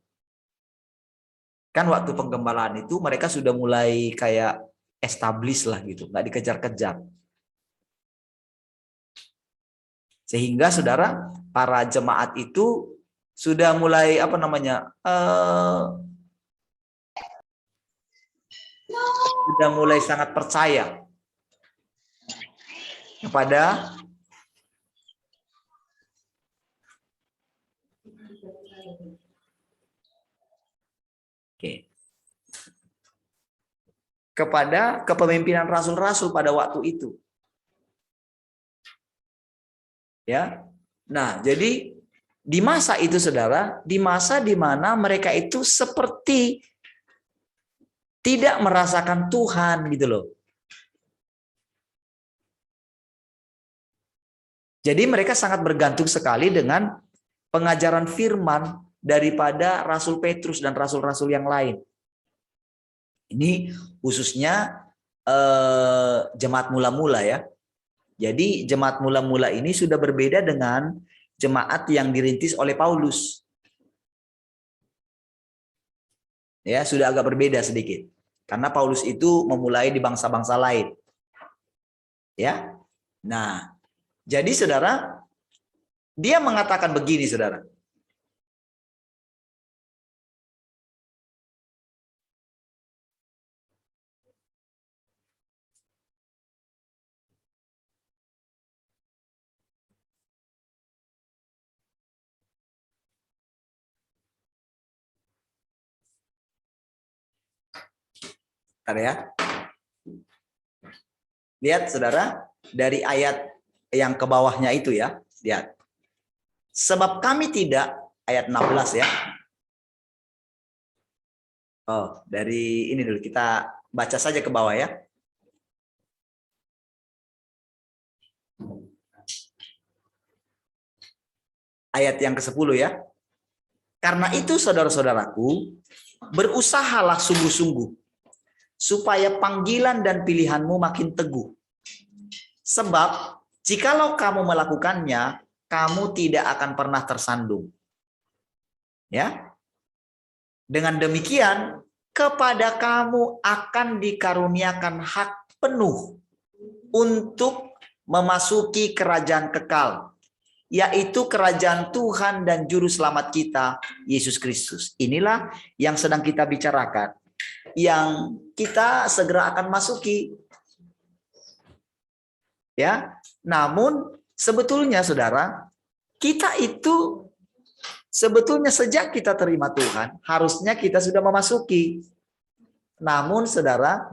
Kan waktu penggembalaan itu mereka sudah mulai kayak establish lah gitu, nggak dikejar-kejar. Sehingga saudara, para jemaat itu sudah mulai sudah mulai sangat percaya kepada kepada kepemimpinan rasul-rasul pada waktu itu. Ya. Nah, jadi di masa itu saudara, di masa di mana mereka itu seperti tidak merasakan Tuhan gitu loh. Jadi mereka sangat bergantung sekali dengan pengajaran firman daripada Rasul Petrus dan rasul-rasul yang lain. Ini khususnya jemaat mula-mula ya. Jadi jemaat mula-mula ini sudah berbeda dengan jemaat yang dirintis oleh Paulus. Ya, sudah agak berbeda sedikit. Karena Paulus itu memulai di bangsa-bangsa lain. Ya. Nah, jadi saudara, dia mengatakan begini saudara. Bentar ya. Lihat saudara, dari ayat yang ke bawahnya itu ya. Lihat. Sebab kami tidak, ayat 16 ya. Oh, dari ini dulu. Kita baca saja ke bawah ya. Ayat yang ke-10 ya. Karena itu saudara-saudaraku, berusahalah sungguh-sungguh supaya panggilan dan pilihanmu makin teguh. Sebab jikalau kamu melakukannya, kamu tidak akan pernah tersandung. Ya. Dengan demikian, kepada kamu akan dikaruniakan hak penuh untuk memasuki kerajaan kekal, yaitu kerajaan Tuhan dan Juru Selamat kita, Yesus Kristus. Inilah yang sedang kita bicarakan, yang kita segera akan masuki. Ya, namun sebetulnya saudara, kita itu sebetulnya sejak kita terima Tuhan, harusnya kita sudah memasuki. Namun saudara,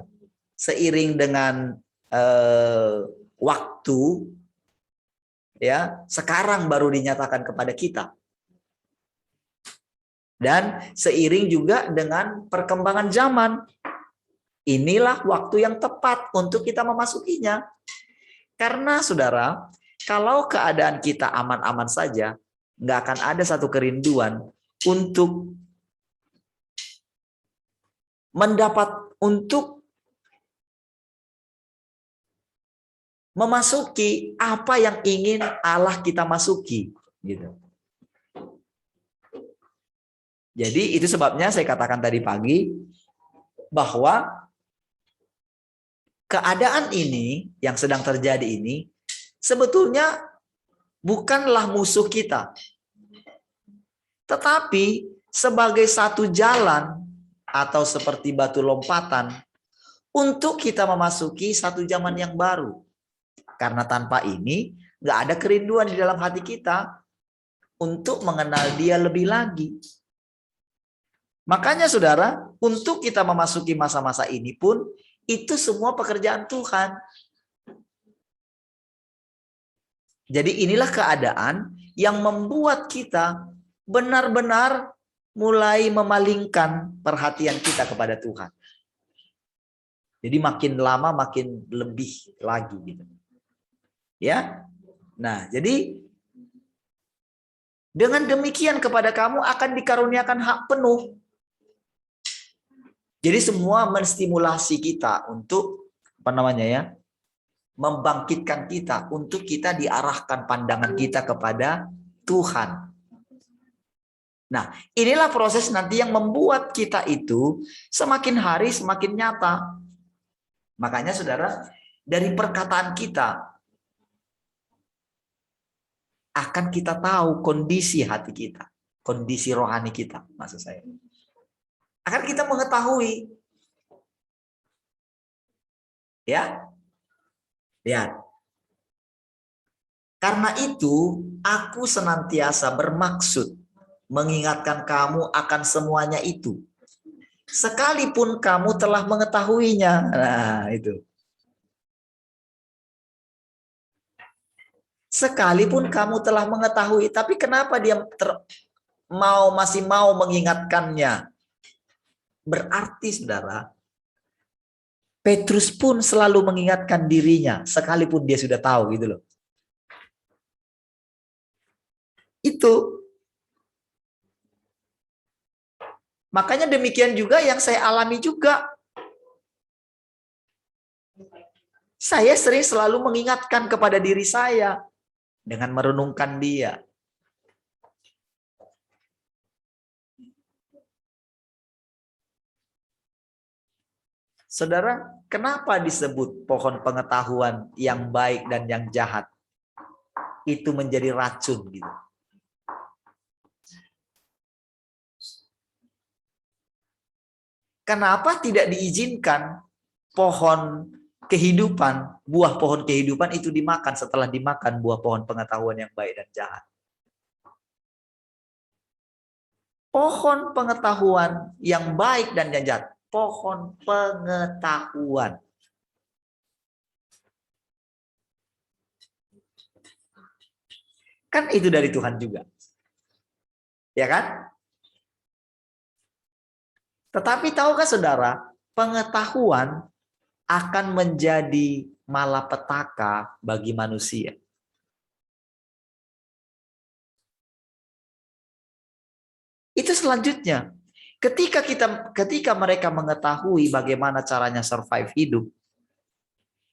seiring dengan waktu, ya, sekarang baru dinyatakan kepada kita. Dan seiring juga dengan perkembangan zaman, inilah waktu yang tepat untuk kita memasukinya. Karena saudara, kalau keadaan kita aman-aman saja, nggak akan ada satu kerinduan untuk memasuki apa yang ingin Allah kita masuki, gitu. Jadi itu sebabnya saya katakan tadi pagi bahwa keadaan ini yang sedang terjadi ini sebetulnya bukanlah musuh kita, tetapi sebagai satu jalan atau seperti batu lompatan untuk kita memasuki satu zaman yang baru. Karena tanpa ini nggak ada kerinduan di dalam hati kita untuk mengenal Dia lebih lagi. Makanya saudara, untuk kita memasuki masa-masa ini pun itu semua pekerjaan Tuhan. Jadi inilah keadaan yang membuat kita benar-benar mulai memalingkan perhatian kita kepada Tuhan. Jadi makin lama makin lebih lagi gitu. Ya. Nah, jadi dengan demikian kepada kamu akan dikaruniakan hak penuh. Jadi semua menstimulasi kita untuk membangkitkan kita untuk kita diarahkan pandangan kita kepada Tuhan. Nah, inilah proses nanti yang membuat kita itu semakin hari semakin nyata. Makanya saudara, dari perkataan kita akan kita tahu kondisi hati kita, kondisi rohani kita, maksud saya. Akan kita mengetahui. Ya. Lihat. Karena itu, aku senantiasa bermaksud mengingatkan kamu akan semuanya itu. Sekalipun kamu telah mengetahuinya. Nah, itu. Sekalipun kamu telah mengetahui, tapi kenapa dia masih mau mengingatkannya? Berarti saudara, Petrus pun selalu mengingatkan dirinya sekalipun dia sudah tahu gitu loh. Itu. Makanya demikian juga yang saya alami juga. Saya sering selalu mengingatkan kepada diri saya dengan merenungkan dia. Saudara, kenapa disebut pohon pengetahuan yang baik dan yang jahat itu menjadi racun gitu? Kenapa tidak diizinkan pohon kehidupan, buah pohon kehidupan itu dimakan setelah dimakan buah pohon pengetahuan yang baik dan jahat? Pohon pengetahuan yang baik dan yang jahat. pohon pengetahuan. Kan itu dari Tuhan juga. Ya kan? Tetapi tahukah saudara, pengetahuan akan menjadi malapetaka bagi manusia. Itu selanjutnya. Ketika mereka mengetahui bagaimana caranya survive hidup,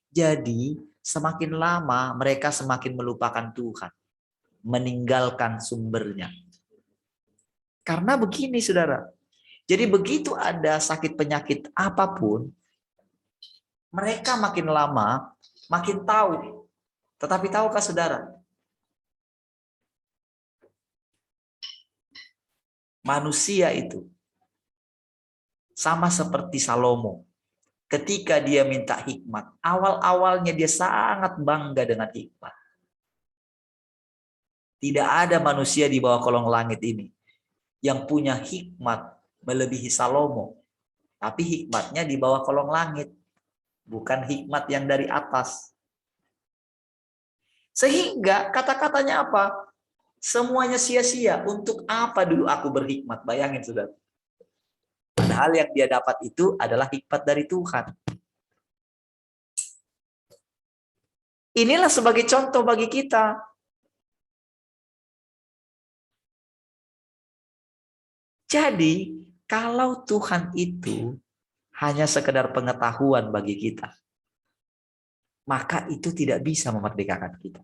jadi semakin lama mereka semakin melupakan Tuhan, meninggalkan sumbernya. Karena begini saudara, jadi begitu ada sakit penyakit apapun, mereka makin lama makin tahu. Tetapi tahukah saudara, manusia itu sama seperti Salomo. Ketika dia minta hikmat, awal-awalnya dia sangat bangga dengan hikmat. Tidak ada manusia di bawah kolong langit ini yang punya hikmat melebihi Salomo. Tapi hikmatnya di bawah kolong langit, bukan hikmat yang dari atas. Sehingga kata-katanya apa? Semuanya sia-sia. Untuk apa dulu aku berhikmat? Bayangin saudara. Padahal yang dia dapat itu adalah hikmat dari Tuhan. Inilah sebagai contoh bagi kita. Jadi, kalau Tuhan itu hanya sekedar pengetahuan bagi kita, maka itu tidak bisa memerdekakan kita.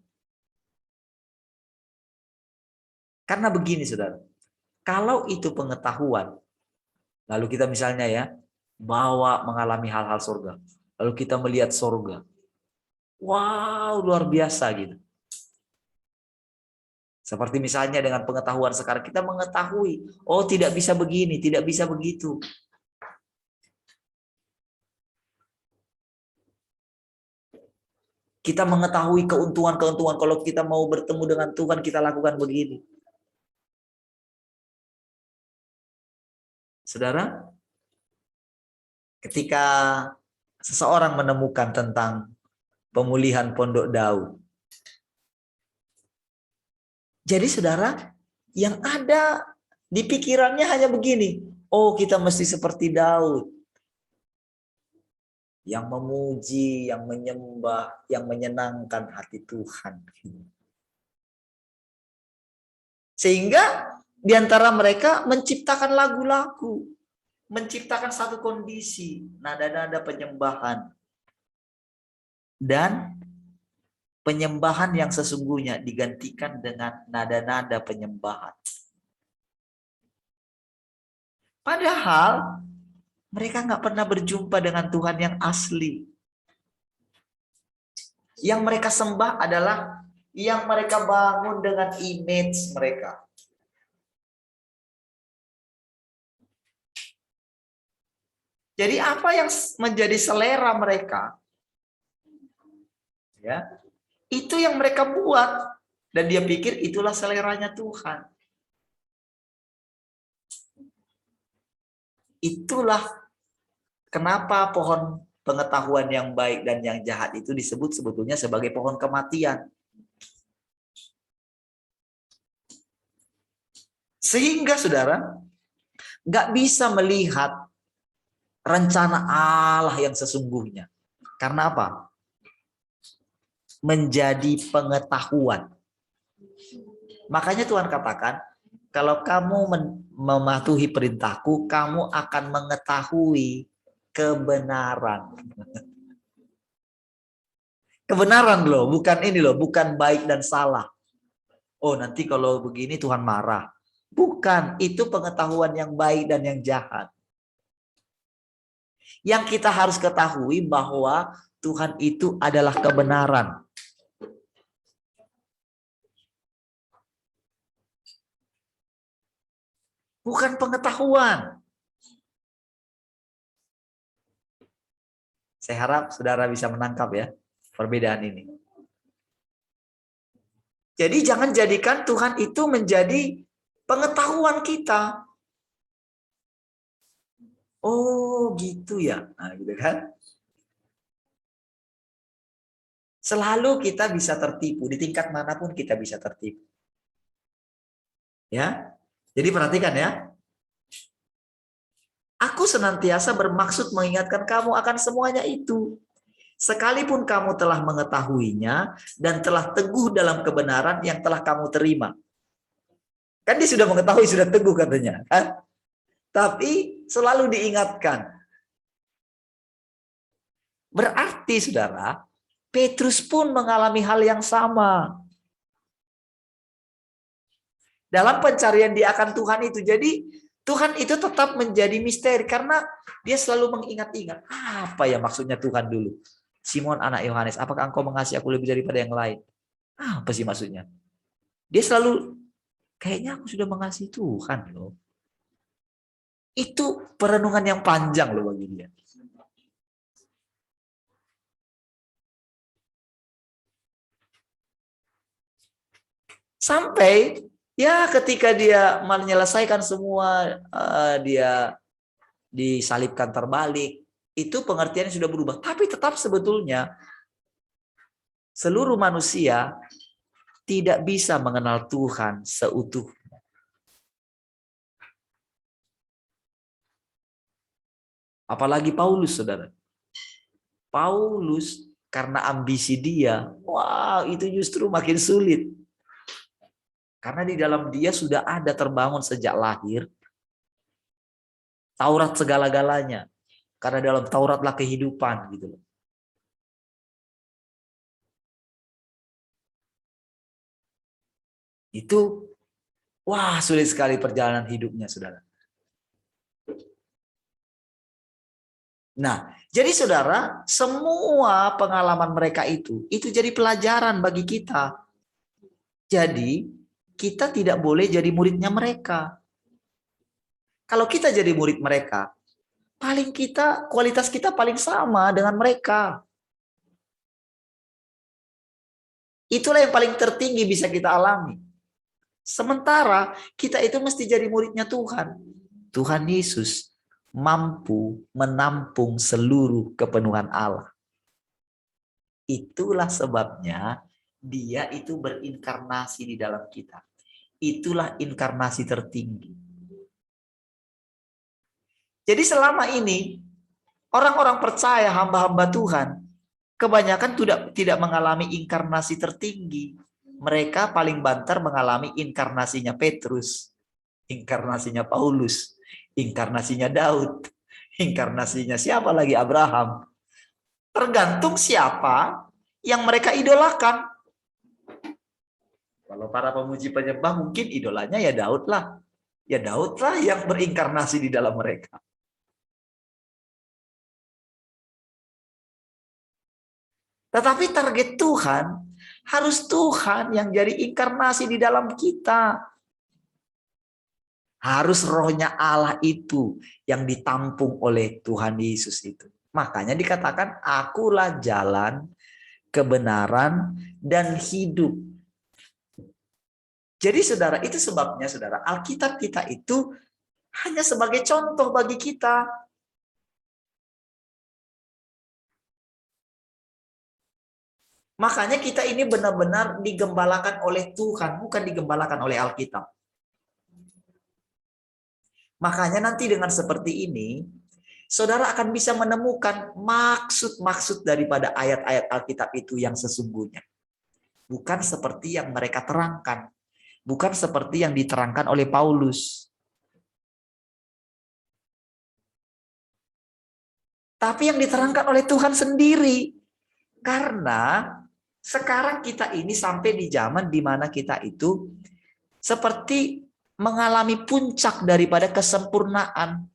Karena begini saudara, kalau itu pengetahuan, lalu kita misalnya ya, bawa mengalami hal-hal surga. Lalu kita melihat surga. Wow, luar biasa gitu. Seperti misalnya dengan pengetahuan sekarang, kita mengetahui, oh tidak bisa begini, tidak bisa begitu. Kita mengetahui keuntungan-keuntungan, kalau kita mau bertemu dengan Tuhan, kita lakukan begini. Saudara, ketika seseorang menemukan tentang pemulihan Pondok Daud. Jadi saudara, yang ada di pikirannya hanya begini, oh kita mesti seperti Daud. Yang memuji, yang menyembah, yang menyenangkan hati Tuhan. Sehingga di antara mereka menciptakan lagu-lagu, menciptakan satu kondisi, nada-nada penyembahan. Dan penyembahan yang sesungguhnya digantikan dengan nada-nada penyembahan. Padahal mereka nggak pernah berjumpa dengan Tuhan yang asli. Yang mereka sembah adalah yang mereka bangun dengan image mereka. Jadi apa yang menjadi selera mereka? Ya, itu yang mereka buat. Dan dia pikir itulah seleranya Tuhan. Itulah kenapa pohon pengetahuan yang baik dan yang jahat itu disebut sebetulnya sebagai pohon kematian. Sehingga saudara nggak bisa melihat rencana Allah yang sesungguhnya. Karena apa? Menjadi pengetahuan. Makanya Tuhan katakan, kalau kamu mematuhi perintahku, kamu akan mengetahui kebenaran. Kebenaran loh, bukan ini loh, bukan baik dan salah. Oh nanti kalau begini Tuhan marah. Bukan, itu pengetahuan yang baik dan yang jahat. Yang kita harus ketahui bahwa Tuhan itu adalah kebenaran. Bukan pengetahuan. Saya harap saudara bisa menangkap ya perbedaan ini. Jadi jangan jadikan Tuhan itu menjadi pengetahuan kita. Oh gitu ya, nah, gitu kan? Selalu kita bisa tertipu, di tingkat manapun kita bisa tertipu. Ya, jadi perhatikan ya. Aku senantiasa bermaksud mengingatkan kamu akan semuanya itu. Sekalipun kamu telah mengetahuinya dan telah teguh dalam kebenaran yang telah kamu terima. Kan dia sudah mengetahui, sudah teguh katanya. Kan? Tapi selalu diingatkan. Berarti saudara, Petrus pun mengalami hal yang sama. Dalam pencarian dia akan Tuhan itu. Jadi Tuhan itu tetap menjadi misteri. Karena dia selalu mengingat-ingat. Apa ya maksudnya Tuhan dulu? Simon anak Yohanes, apakah engkau mengasihi aku lebih daripada yang lain? Apa sih maksudnya? Dia selalu, kayaknya aku sudah mengasihi Tuhan loh. Itu perenungan yang panjang loh bagi dia. Sampai ya ketika dia menyelesaikan semua, dia disalibkan terbalik, itu pengertiannya sudah berubah. Tapi tetap sebetulnya seluruh manusia tidak bisa mengenal Tuhan seutuhnya. Apalagi Paulus, saudara. Paulus karena ambisi dia, wow, itu justru makin sulit. Karena di dalam dia sudah ada terbangun sejak lahir Taurat segala-galanya. Karena dalam Tauratlah kehidupan gitu loh. Itu wah, sulit sekali perjalanan hidupnya, saudara. Nah, jadi saudara, semua pengalaman mereka itu jadi pelajaran bagi kita. Jadi kita tidak boleh jadi muridnya mereka. Kalau kita jadi murid mereka, kualitas kita paling sama dengan mereka. Itulah yang paling tertinggi bisa kita alami. Sementara kita itu mesti jadi muridnya Tuhan. Tuhan Yesus mampu menampung seluruh kepenuhan Allah. Itulah sebabnya dia itu berinkarnasi di dalam kita. Itulah inkarnasi tertinggi. Jadi selama ini orang-orang percaya, hamba-hamba Tuhan, kebanyakan tidak mengalami inkarnasi tertinggi. Mereka paling banter mengalami inkarnasinya Petrus, inkarnasinya Paulus, inkarnasinya Daud, inkarnasinya siapa lagi, Abraham. Tergantung siapa yang mereka idolakan. Kalau para pemuji penyembah mungkin idolanya ya Daud lah. Ya Daud lah yang berinkarnasi di dalam mereka. Tetapi target Tuhan, harus Tuhan yang jadi inkarnasi di dalam kita. Harus rohnya Allah itu yang ditampung oleh Tuhan Yesus itu. Makanya dikatakan, akulah jalan, kebenaran, dan hidup. Jadi saudara, itu sebabnya saudara, Alkitab kita itu hanya sebagai contoh bagi kita. Makanya kita ini benar-benar digembalakan oleh Tuhan, bukan digembalakan oleh Alkitab. Makanya nanti dengan seperti ini, saudara akan bisa menemukan maksud-maksud daripada ayat-ayat Alkitab itu yang sesungguhnya. Bukan seperti yang mereka terangkan. Bukan seperti yang diterangkan oleh Paulus. Tapi yang diterangkan oleh Tuhan sendiri. Karena sekarang kita ini sampai di zaman di mana kita itu seperti mengalami puncak daripada kesempurnaan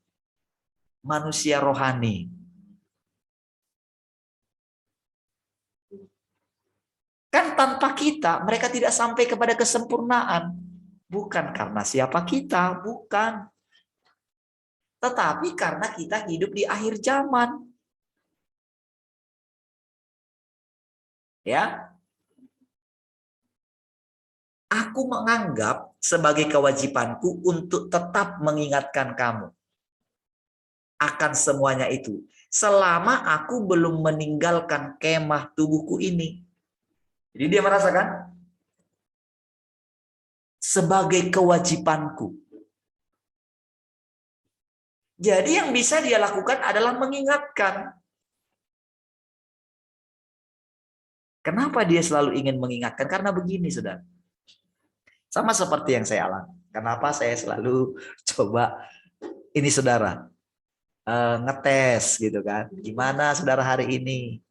manusia rohani. Kan tanpa kita, mereka tidak sampai kepada kesempurnaan. Bukan karena siapa kita, bukan. Tetapi karena kita hidup di akhir zaman. Ya. Aku menganggap sebagai kewajibanku untuk tetap mengingatkan kamu. akan semuanya itu selama aku belum meninggalkan kemah tubuhku ini. Jadi dia merasakan sebagai kewajibanku. Jadi yang bisa dia lakukan adalah mengingatkan. Kenapa dia selalu ingin mengingatkan? Karena begini, saudara. Sama seperti yang saya alami. Kenapa saya selalu coba ini, saudara, ngetes gitu kan. Gimana saudara hari ini?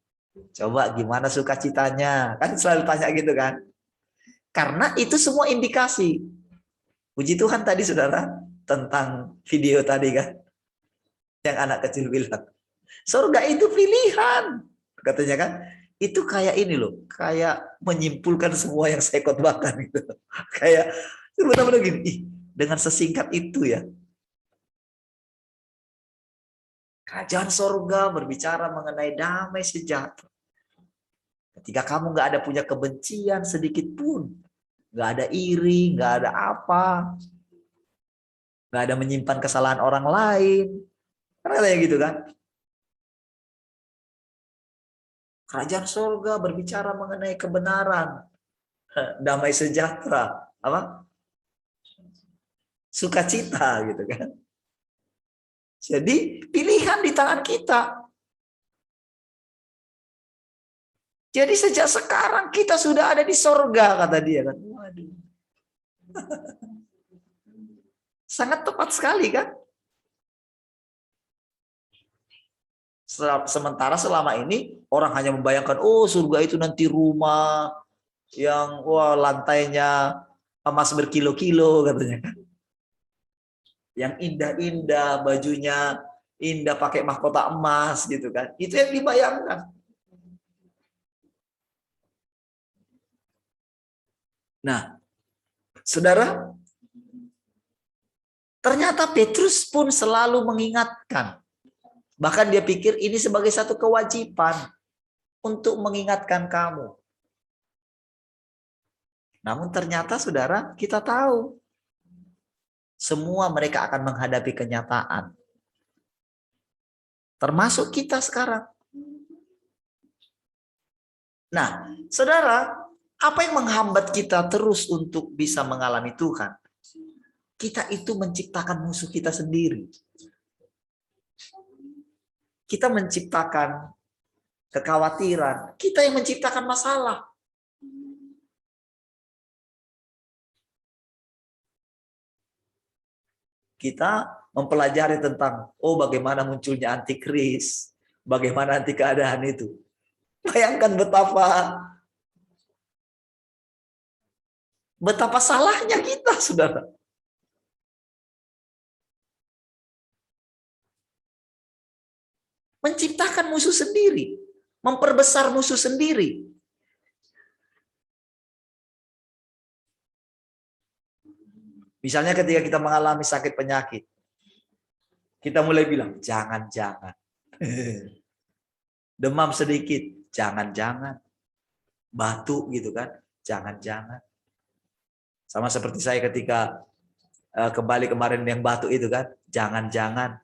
Coba gimana sukacitanya? Kan selalu tanya gitu kan. Karena itu semua indikasi. Puji Tuhan tadi saudara tentang video tadi kan. Yang anak kecil bilang. Surga itu pilihan. Katanya kan. Itu kayak ini loh. Kayak menyimpulkan semua yang saya khotbahkan gitu. Kayak benar-benar gini. Ih, dengan sesingkat itu ya. Kerajaan surga berbicara mengenai damai sejahtera. Ketika kamu nggak ada punya kebencian sedikit pun, nggak ada iri, nggak ada apa, nggak ada menyimpan kesalahan orang lain, karena kayak gitu kan. Kerajaan surga berbicara mengenai kebenaran, damai sejahtera, apa? Sukacita gitu kan. Jadi pilihan di tangan kita. Jadi sejak sekarang kita sudah ada di sorga, kata dia kan. Waduh. Sangat tepat sekali kan. Sementara selama ini orang hanya membayangkan, oh surga itu nanti rumah yang wah lantainya emas berkilo-kilo katanya kan. Yang indah-indah, bajunya indah pakai mahkota emas gitu kan. Itu yang dibayangkan. Nah, saudara, ternyata Petrus pun selalu mengingatkan. Bahkan dia pikir ini sebagai satu kewajiban untuk mengingatkan kamu. Namun ternyata saudara, kita tahu semua mereka akan menghadapi kenyataan. Termasuk kita sekarang. Nah, saudara, apa yang menghambat kita terus untuk bisa mengalami Tuhan? Kita itu menciptakan musuh kita sendiri. Kita menciptakan kekhawatiran. Kita yang menciptakan masalah. Kita mempelajari tentang, oh bagaimana munculnya antikris, bagaimana nanti keadaan itu. Bayangkan betapa salahnya kita, saudara. Menciptakan musuh sendiri, memperbesar musuh sendiri. Misalnya ketika kita mengalami sakit penyakit, kita mulai bilang, jangan-jangan. Demam sedikit, jangan-jangan. Batuk gitu kan, jangan-jangan. Sama seperti saya ketika kembali kemarin yang batuk itu kan, jangan-jangan.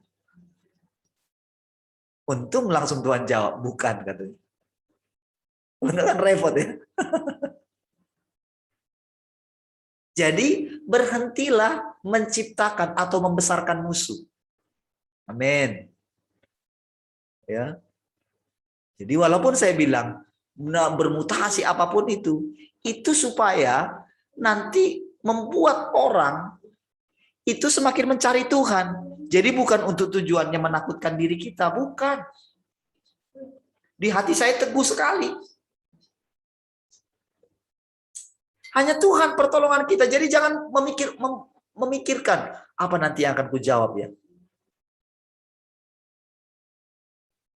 Untung langsung Tuhan jawab, bukan katanya. Beneran repot ya. Jadi berhentilah menciptakan atau membesarkan musuh. Amin. Ya. Jadi walaupun saya bilang bermutasi apapun itu supaya nanti membuat orang itu semakin mencari Tuhan. Jadi bukan untuk tujuannya menakutkan diri kita, bukan. Di hati saya teguh sekali. Hanya Tuhan pertolongan kita. Jadi jangan memikirkan apa nanti yang akan kujawab ya.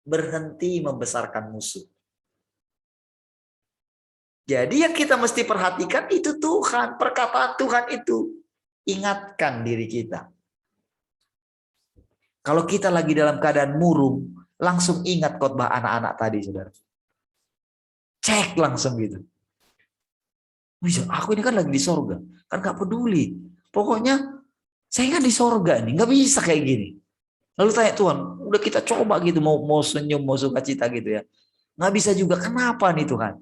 Berhenti membesarkan musuh. Jadi yang kita mesti perhatikan itu Tuhan. Perkataan Tuhan itu. Ingatkan diri kita. Kalau kita lagi dalam keadaan murung, langsung ingat khotbah anak-anak tadi, saudara. Cek langsung gitu. Aku ini kan lagi di sorga, kan gak peduli. Pokoknya saya kan di sorga nih, gak bisa kayak gini. Lalu tanya Tuhan, udah kita coba gitu mau senyum, mau sukacita gitu ya. Nggak bisa juga, kenapa nih Tuhan?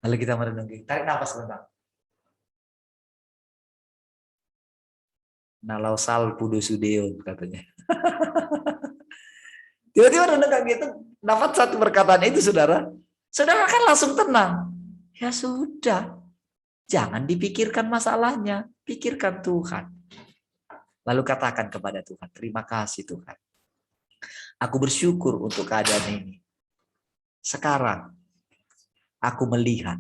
Lalu kita merenungi, tarik nafas sebentar. Nalau sal pudu sudeo katanya. Tiba-tiba renungkan gitu, dapat satu perkataan itu saudara. Saudara kan langsung tenang. Ya sudah, jangan dipikirkan masalahnya, pikirkan Tuhan. Lalu katakan kepada Tuhan, terima kasih Tuhan. Aku bersyukur untuk keadaan ini. Sekarang aku melihat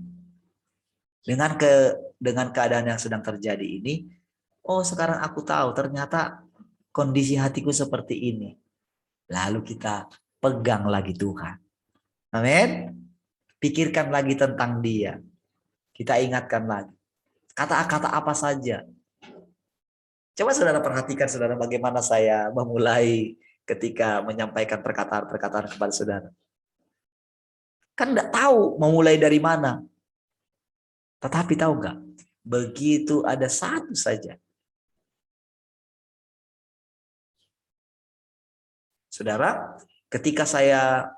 dengan keadaan yang sedang terjadi ini, oh sekarang aku tahu ternyata kondisi hatiku seperti ini. Lalu kita pegang lagi Tuhan. Amin. Pikirkan lagi tentang Dia. Kita ingatkan lagi. Kata-kata apa saja. Coba saudara perhatikan saudara bagaimana saya memulai ketika menyampaikan perkataan-perkataan kepada saudara. Kan enggak tahu memulai dari mana. Tetapi tahu enggak? Begitu ada satu saja. Saudara, ketika saya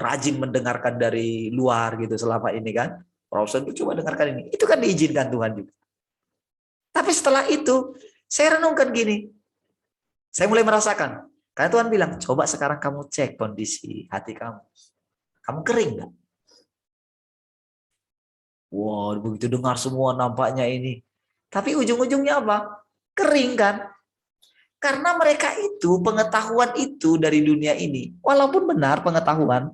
rajin mendengarkan dari luar gitu selama ini kan, Profesor itu coba dengarkan ini. Itu kan diizinkan Tuhan juga. Tapi setelah itu, saya renungkan gini. Saya mulai merasakan. Karena Tuhan bilang, coba sekarang kamu cek kondisi hati kamu. Kamu kering nggak? Wow, begitu dengar semua nampaknya ini. Tapi ujung-ujungnya apa? Kering kan? Karena mereka itu, pengetahuan itu dari dunia ini. Walaupun benar pengetahuan.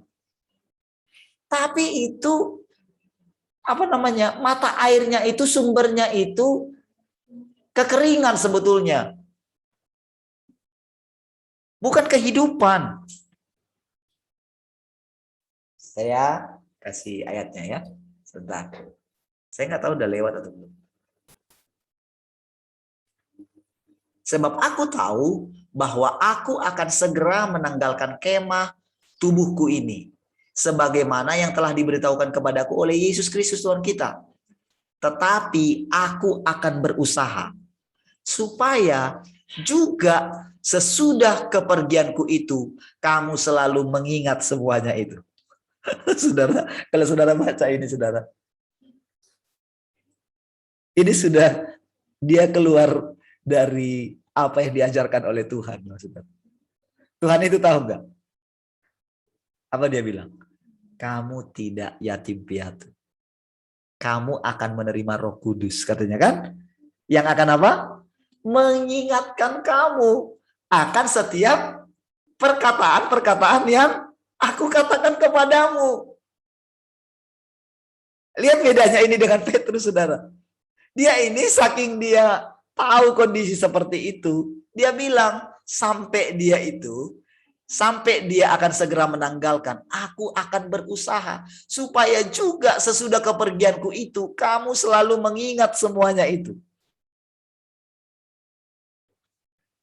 Tapi itu mata airnya itu, sumbernya itu kekeringan sebetulnya. Bukan kehidupan. Saya kasih ayatnya ya. Sebentar. Saya nggak tahu udah lewat atau belum. Sebab aku tahu bahwa aku akan segera menanggalkan kemah tubuhku ini. Sebagaimana yang telah diberitahukan kepadaku oleh Yesus Kristus Tuhan kita. Tetapi aku akan berusaha supaya juga sesudah kepergianku itu kamu selalu mengingat semuanya itu. Saudara, kalau saudara baca ini saudara. Ini sudah dia keluar dari apa yang diajarkan oleh Tuhan. Saudara. Tuhan itu tahu enggak? Apa dia bilang? Kamu tidak yatim piatu. Kamu akan menerima Roh Kudus, katanya kan? Yang akan apa? Mengingatkan kamu akan setiap perkataan-perkataan yang aku katakan kepadamu. Lihat bedanya ini dengan Petrus, saudara. Dia ini saking dia tahu kondisi seperti itu, dia bilang sampai dia akan segera menanggalkan, aku akan berusaha supaya juga sesudah kepergianku itu kamu selalu mengingat semuanya itu.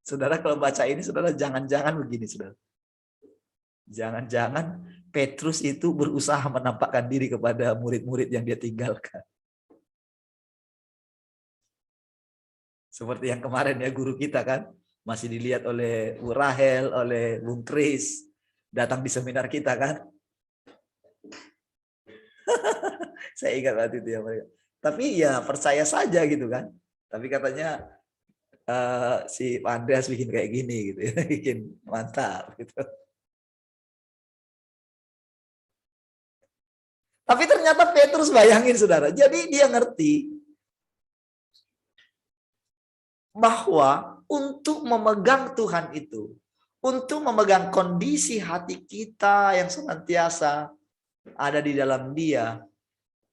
Saudara kalau baca ini, saudara jangan-jangan begini, saudara. Jangan-jangan Petrus itu berusaha menampakkan diri kepada murid-murid yang dia tinggalkan. Seperti yang kemarin ya guru kita kan, masih dilihat oleh Bu Rahel, oleh Bung Kris, datang di seminar kita kan. Saya ingat waktu itu ya mereka. Tapi ya percaya saja gitu kan. Tapi katanya si Andreas bikin kayak gini gitu ya, bikin mantap gitu. Tapi ternyata Petrus bayangin saudara, jadi dia ngerti bahwa untuk memegang Tuhan itu, untuk memegang kondisi hati kita yang senantiasa ada di dalam Dia,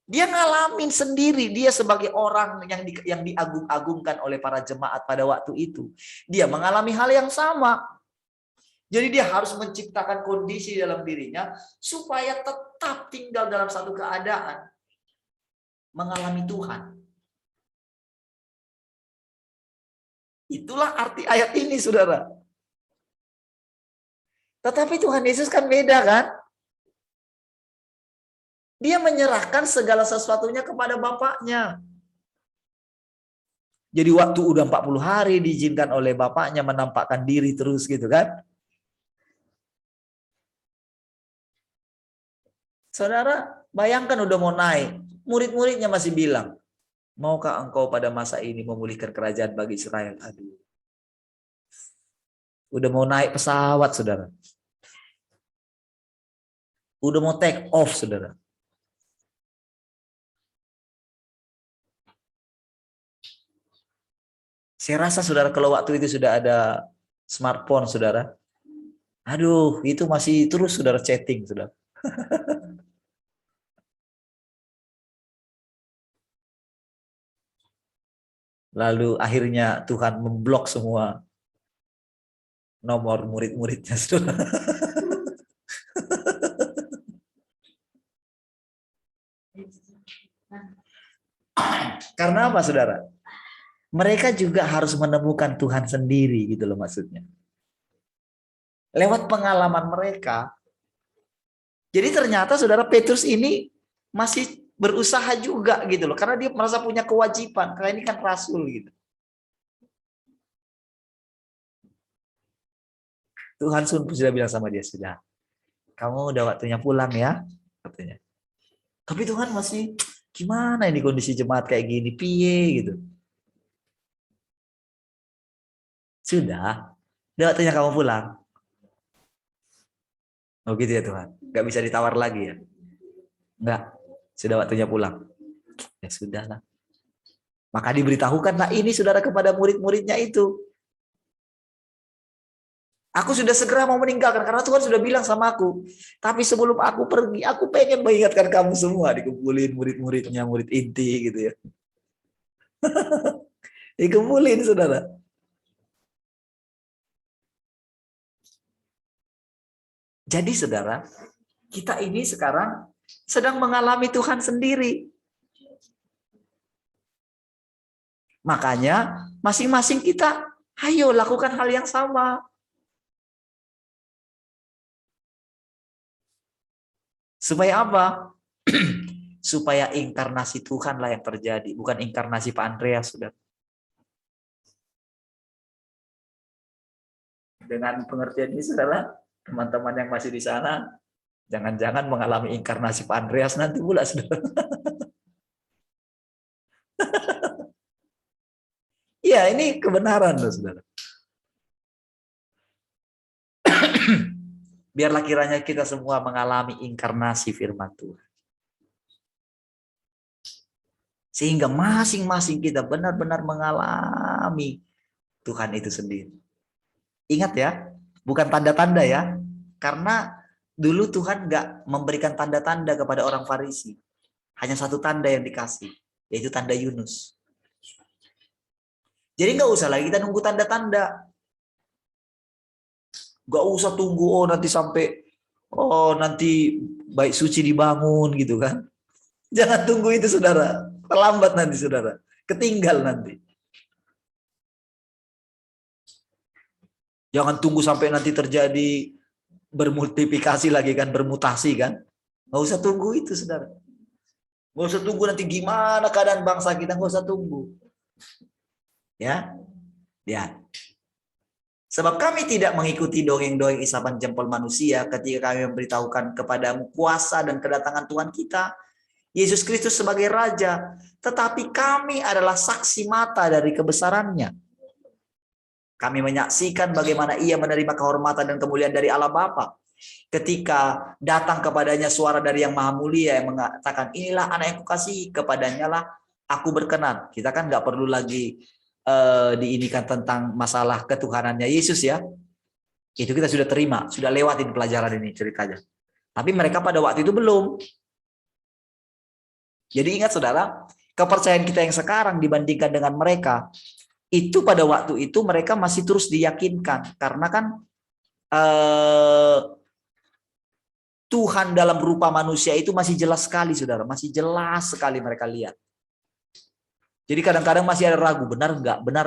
dia ngalamin sendiri, dia sebagai orang yang diagung-agungkan oleh para jemaat pada waktu itu. Dia mengalami hal yang sama. Jadi dia harus menciptakan kondisi dalam dirinya supaya tetap tinggal dalam satu keadaan mengalami Tuhan. Itulah arti ayat ini, saudara. Tetapi Tuhan Yesus kan beda kan? Dia menyerahkan segala sesuatunya kepada Bapaknya. Jadi waktu udah 40 hari diizinkan oleh bapaknya menampakkan diri terus gitu kan. Saudara, bayangkan udah mau naik. Murid-muridnya masih bilang, maukah engkau pada masa ini memulihkan kerajaan bagi Israel? Aduh. Udah mau naik pesawat, saudara. Udah mau take off, saudara. Saya rasa, saudara, kalau waktu itu sudah ada smartphone, saudara. Aduh, itu masih terus, saudara, chatting, saudara. Lalu akhirnya Tuhan memblok semua nomor murid-muridnya, saudara. Karena apa, saudara? Mereka juga harus menemukan Tuhan sendiri, gitu loh maksudnya. Lewat pengalaman mereka. Jadi ternyata, saudara, Petrus ini masih berusaha juga gitu loh, karena dia merasa punya kewajiban, karena ini kan rasul gitu. Tuhan sudah bilang sama dia, sudah, kamu udah waktunya pulang ya, katanya. Tapi Tuhan masih, gimana ini kondisi jemaat kayak gini, piye gitu. Sudah waktunya kamu pulang. Oh gitu ya Tuhan, nggak bisa ditawar lagi ya? Enggak, sudah waktunya pulang. Ya sudahlah. Maka diberitahukanlah ini, saudara, kepada murid-muridnya itu. Aku sudah segera mau meninggalkan karena Tuhan sudah bilang sama aku. Tapi sebelum aku pergi, aku pengen mengingatkan kamu semua. Dikumpulin murid-muridnya, murid inti gitu ya. Dikumpulin, saudara. Jadi, saudara, kita ini sekarang sedang mengalami Tuhan sendiri. Makanya masing-masing kita, ayo lakukan hal yang sama. Supaya apa? Supaya inkarnasi Tuhanlah yang terjadi, bukan inkarnasi Pak Andreas, saudara. Dengan pengertian ini, saudara, teman-teman yang masih di sana, jangan-jangan mengalami inkarnasi Pak Andreas nanti pula, saudara. Iya, ini kebenaran, loh, saudara. Biarlah kiranya kita semua mengalami inkarnasi firman Tuhan. Sehingga masing-masing kita benar-benar mengalami Tuhan itu sendiri. Ingat ya, bukan tanda-tanda ya. Karena dulu Tuhan nggak memberikan tanda-tanda kepada orang Farisi. Hanya satu tanda yang dikasih, yaitu tanda Yunus. Jadi nggak usah lagi kita nunggu tanda-tanda. Nggak usah tunggu, nanti bait suci dibangun gitu kan. Jangan tunggu itu, saudara. Terlambat nanti, saudara. Ketinggal nanti. Jangan tunggu sampai nanti terjadi bermultiplikasi lagi kan, bermutasi kan. Nggak usah tunggu itu, saudara. Nggak usah tunggu nanti gimana keadaan bangsa kita, nggak usah tunggu. Ya, lihat. Sebab kami tidak mengikuti dongeng-dongeng isapan jempol manusia ketika kami memberitahukan kepadamu kuasa dan kedatangan Tuhan kita, Yesus Kristus sebagai Raja. Tetapi kami adalah saksi mata dari kebesarannya. Kami menyaksikan bagaimana ia menerima kehormatan dan kemuliaan dari Allah Bapa. Ketika datang kepadanya suara dari yang maha mulia yang mengatakan, inilah anak yang kukasihi, kepadanya lah aku berkenan. Kita kan nggak perlu lagi diinikan tentang masalah ketuhanannya Yesus ya. Itu kita sudah terima, sudah lewatin pelajaran ini ceritanya. Tapi mereka pada waktu itu belum. Jadi ingat, saudara, kepercayaan kita yang sekarang dibandingkan dengan mereka, itu pada waktu itu mereka masih terus diyakinkan. Karena kan Tuhan dalam rupa manusia itu masih jelas sekali, saudara. Masih jelas sekali mereka lihat. Jadi kadang-kadang masih ada ragu, benar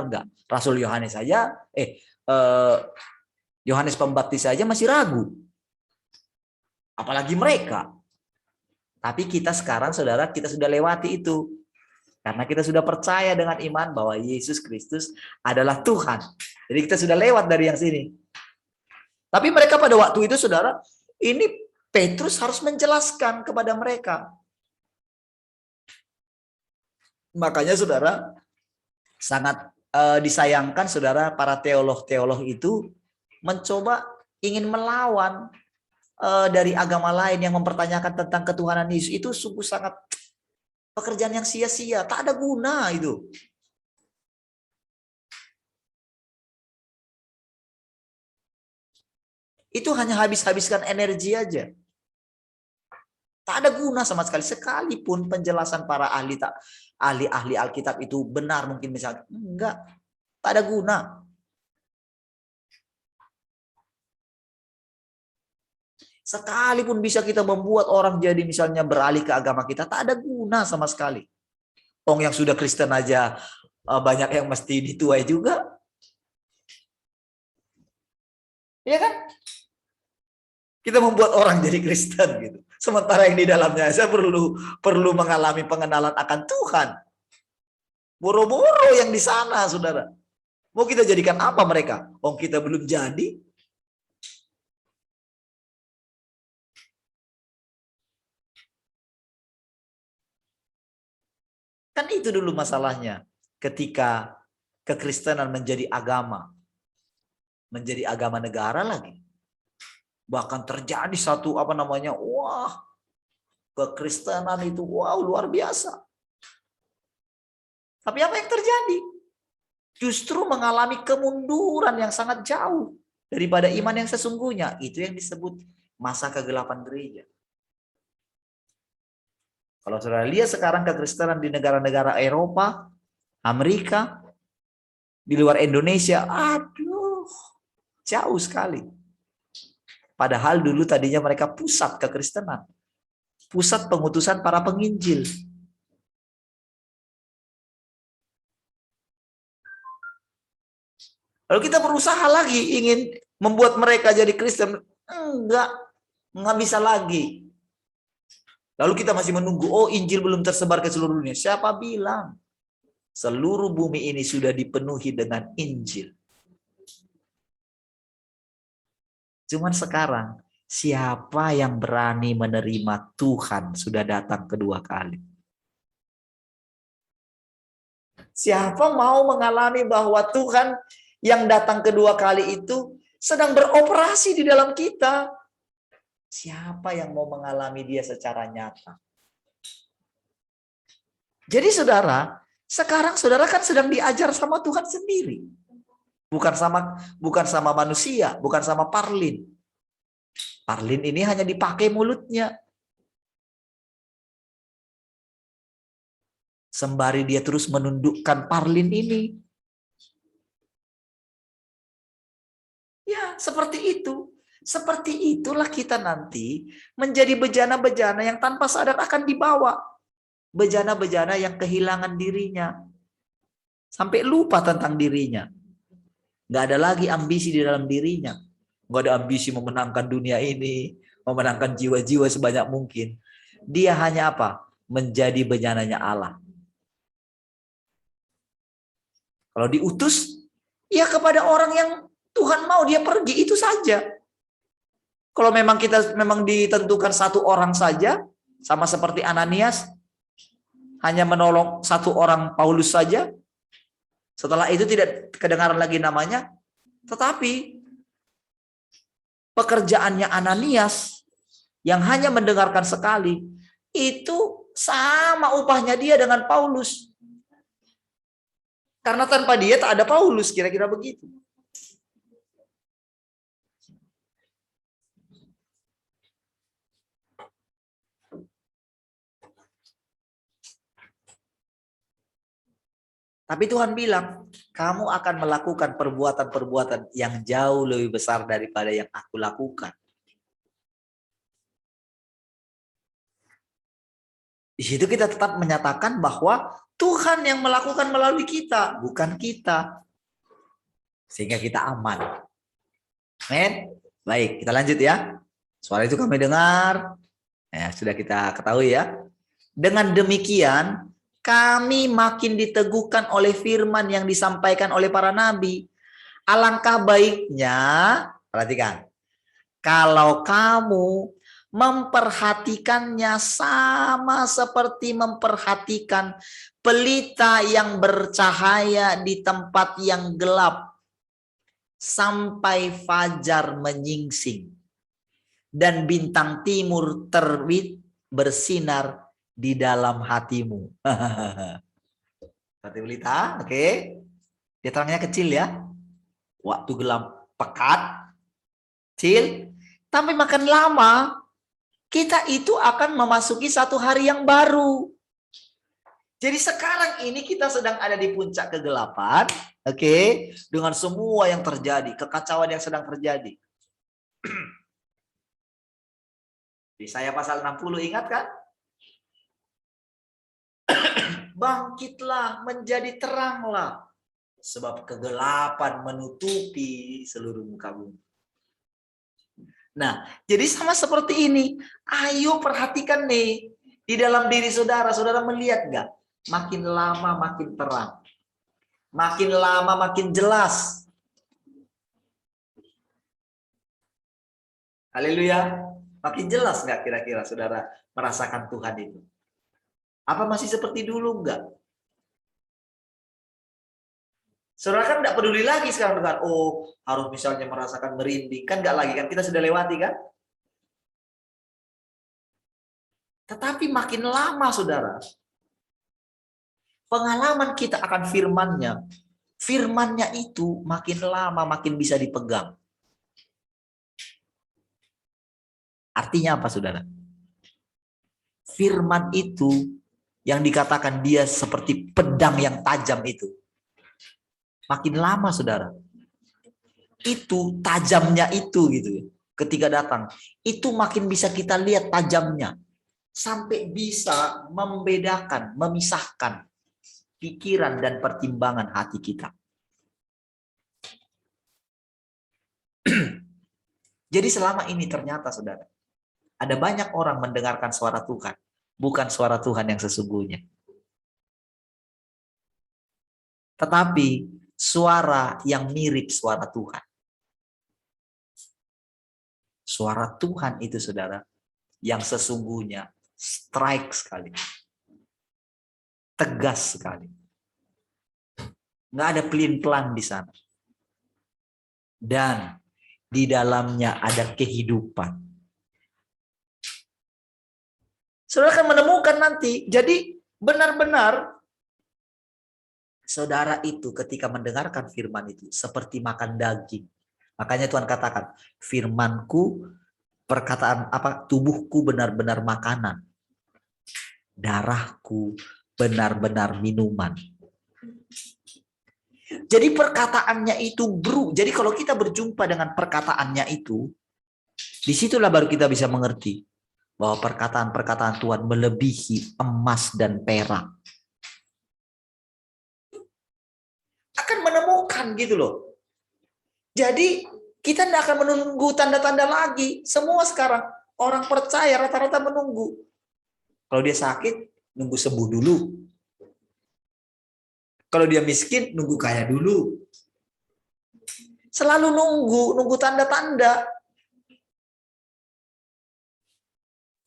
enggak? Rasul Yohanes saja, Yohanes Pembaptis saja masih ragu. Apalagi mereka. Tapi kita sekarang, saudara, kita sudah lewati itu. Karena kita sudah percaya dengan iman bahwa Yesus Kristus adalah Tuhan. Jadi kita sudah lewat dari yang sini. Tapi mereka pada waktu itu, saudara, ini Petrus harus menjelaskan kepada mereka. Makanya saudara, sangat disayangkan saudara, para teolog-teolog itu mencoba ingin melawan dari agama lain yang mempertanyakan tentang ketuhanan Yesus. Itu sungguh sangat pekerjaan yang sia-sia, tak ada guna itu. Itu hanya habis-habiskan energi aja. Tak ada guna sama sekali. Sekalipun penjelasan para ahli Alkitab itu benar, mungkin misalnya enggak, tak ada guna. Sekalipun bisa kita membuat orang jadi misalnya beralih ke agama kita, tak ada guna sama sekali. Yang sudah Kristen aja banyak yang mesti dituai juga. Iya kan? Kita membuat orang jadi Kristen gitu. Sementara yang di dalamnya saya perlu mengalami pengenalan akan Tuhan. Boro-boro yang di sana, saudara. Mau kita jadikan apa mereka? Kita belum jadi. Kan itu dulu masalahnya. Ketika kekristenan menjadi agama negara lagi. Bahkan terjadi satu kekristenan itu luar biasa. Tapi apa yang terjadi? Justru mengalami kemunduran yang sangat jauh daripada iman yang sesungguhnya. Itu yang disebut masa kegelapan gereja. Kalau saudara lihat sekarang kekristenan di negara-negara Eropa, Amerika, di luar Indonesia, jauh sekali. Padahal dulu tadinya mereka pusat kekristenan. Pusat pengutusan para penginjil. Lalu kita berusaha lagi ingin membuat mereka jadi Kristen. Enggak bisa lagi. Lalu kita masih menunggu, Injil belum tersebar ke seluruh dunia. Siapa bilang? Seluruh bumi ini sudah dipenuhi dengan Injil. Cuman sekarang, siapa yang berani menerima Tuhan sudah datang kedua kali? Siapa mau mengalami bahwa Tuhan yang datang kedua kali itu sedang beroperasi di dalam kita? Siapa yang mau mengalami dia secara nyata? Jadi saudara, sekarang saudara kan sedang diajar sama Tuhan sendiri. Bukan sama manusia, bukan sama Parlin. Parlin ini hanya dipakai mulutnya. Sembari dia terus menundukkan Parlin ini. Ya, seperti itu. Seperti itulah kita nanti menjadi bejana-bejana yang tanpa sadar akan dibawa. Bejana-bejana yang kehilangan dirinya. Sampai lupa tentang dirinya. Nggak ada lagi ambisi di dalam dirinya. Nggak ada ambisi memenangkan dunia ini. Memenangkan jiwa-jiwa sebanyak mungkin. Dia hanya apa? Menjadi bejananya Allah. Kalau diutus, ya kepada orang yang Tuhan mau dia pergi, itu saja. Kalau memang kita ditentukan satu orang saja, sama seperti Ananias, hanya menolong satu orang Paulus saja, setelah itu tidak kedengaran lagi namanya, tetapi pekerjaannya Ananias yang hanya mendengarkan sekali, itu sama upahnya dia dengan Paulus. Karena tanpa dia tak ada Paulus, kira-kira begitu. Tapi Tuhan bilang, kamu akan melakukan perbuatan-perbuatan yang jauh lebih besar daripada yang aku lakukan. Di situ kita tetap menyatakan bahwa Tuhan yang melakukan melalui kita, bukan kita. Sehingga kita aman. Amin. Baik, kita lanjut ya. Suara itu kami dengar. Ya, sudah kita ketahui ya. Dengan demikian, Kami makin diteguhkan oleh firman yang disampaikan oleh para nabi. Alangkah baiknya, perhatikan, kalau kamu memperhatikannya sama seperti memperhatikan pelita yang bercahaya di tempat yang gelap sampai fajar menyingsing dan bintang timur terbit bersinar di dalam hatimu. Seperti pelita, oke. Dia terangnya kecil ya. Waktu gelap pekat, kecil. Tapi makin lama, kita itu akan memasuki satu hari yang baru. Jadi sekarang ini kita sedang ada di puncak kegelapan, oke, dengan semua yang terjadi, kekacauan yang sedang terjadi. Di Yesaya pasal 60, ingat kan? Bangkitlah, menjadi teranglah, sebab kegelapan menutupi seluruh muka bumi. Nah, jadi sama seperti ini. Ayo perhatikan nih, di dalam diri saudara, saudara melihat nggak? Makin lama makin terang, makin lama makin jelas. Haleluya, makin jelas nggak kira-kira saudara merasakan Tuhan itu? Apa masih seperti dulu enggak? Saudara kan enggak peduli lagi sekarang dengan, oh harus misalnya merasakan merinding. Kan enggak lagi kan, kita sudah lewati kan? Tetapi makin lama saudara, pengalaman kita akan firman-Nya. Firman-Nya itu makin lama makin bisa dipegang. Artinya apa saudara? Firman itu yang dikatakan dia seperti pedang yang tajam itu. Makin lama saudara, itu tajamnya itu gitu. Ketika datang, itu makin bisa kita lihat tajamnya. Sampai bisa membedakan, memisahkan pikiran dan pertimbangan hati kita. Jadi selama ini ternyata saudara, ada banyak orang mendengarkan suara Tuhan. Bukan suara Tuhan yang sesungguhnya. Tetapi suara yang mirip suara Tuhan. Suara Tuhan itu saudara, yang sesungguhnya strike sekali. Tegas sekali. Nggak ada pelin-pelan di sana. Dan di dalamnya ada kehidupan. Saudara akan menemukan nanti, jadi benar-benar saudara itu ketika mendengarkan firman itu seperti makan daging. Makanya Tuhan katakan, firmanku, perkataan apa, tubuhku benar-benar makanan. Darahku benar-benar minuman. Jadi perkataannya itu bro. Jadi kalau kita berjumpa dengan perkataannya itu, disitulah baru kita bisa mengerti bahwa perkataan-perkataan Tuhan melebihi emas dan perak. Akan menemukan gitu loh. Jadi kita tidak akan menunggu tanda-tanda lagi. Semua sekarang orang percaya rata-rata menunggu. Kalau dia sakit, nunggu sembuh dulu. Kalau dia miskin, nunggu kaya dulu. Selalu nunggu tanda-tanda.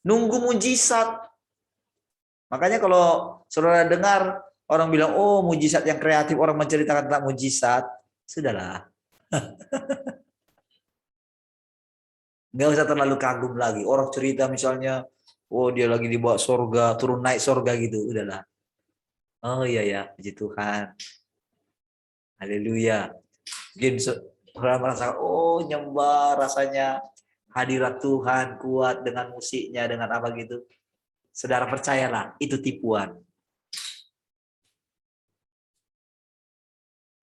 Nunggu mujizat. Makanya kalau saudara dengar orang bilang, oh mujizat yang kreatif, orang menceritakan tentang mujizat, sudahlah. Nggak usah terlalu kagum lagi. Orang cerita misalnya, oh dia lagi dibawa surga, turun naik surga gitu, udahlah. Oh iya ya, puji Tuhan. Haleluya. Mungkin saudara merasa, oh nyembah rasanya. Hadirat Tuhan kuat dengan musiknya, dengan apa gitu. Saudara percayalah, itu tipuan.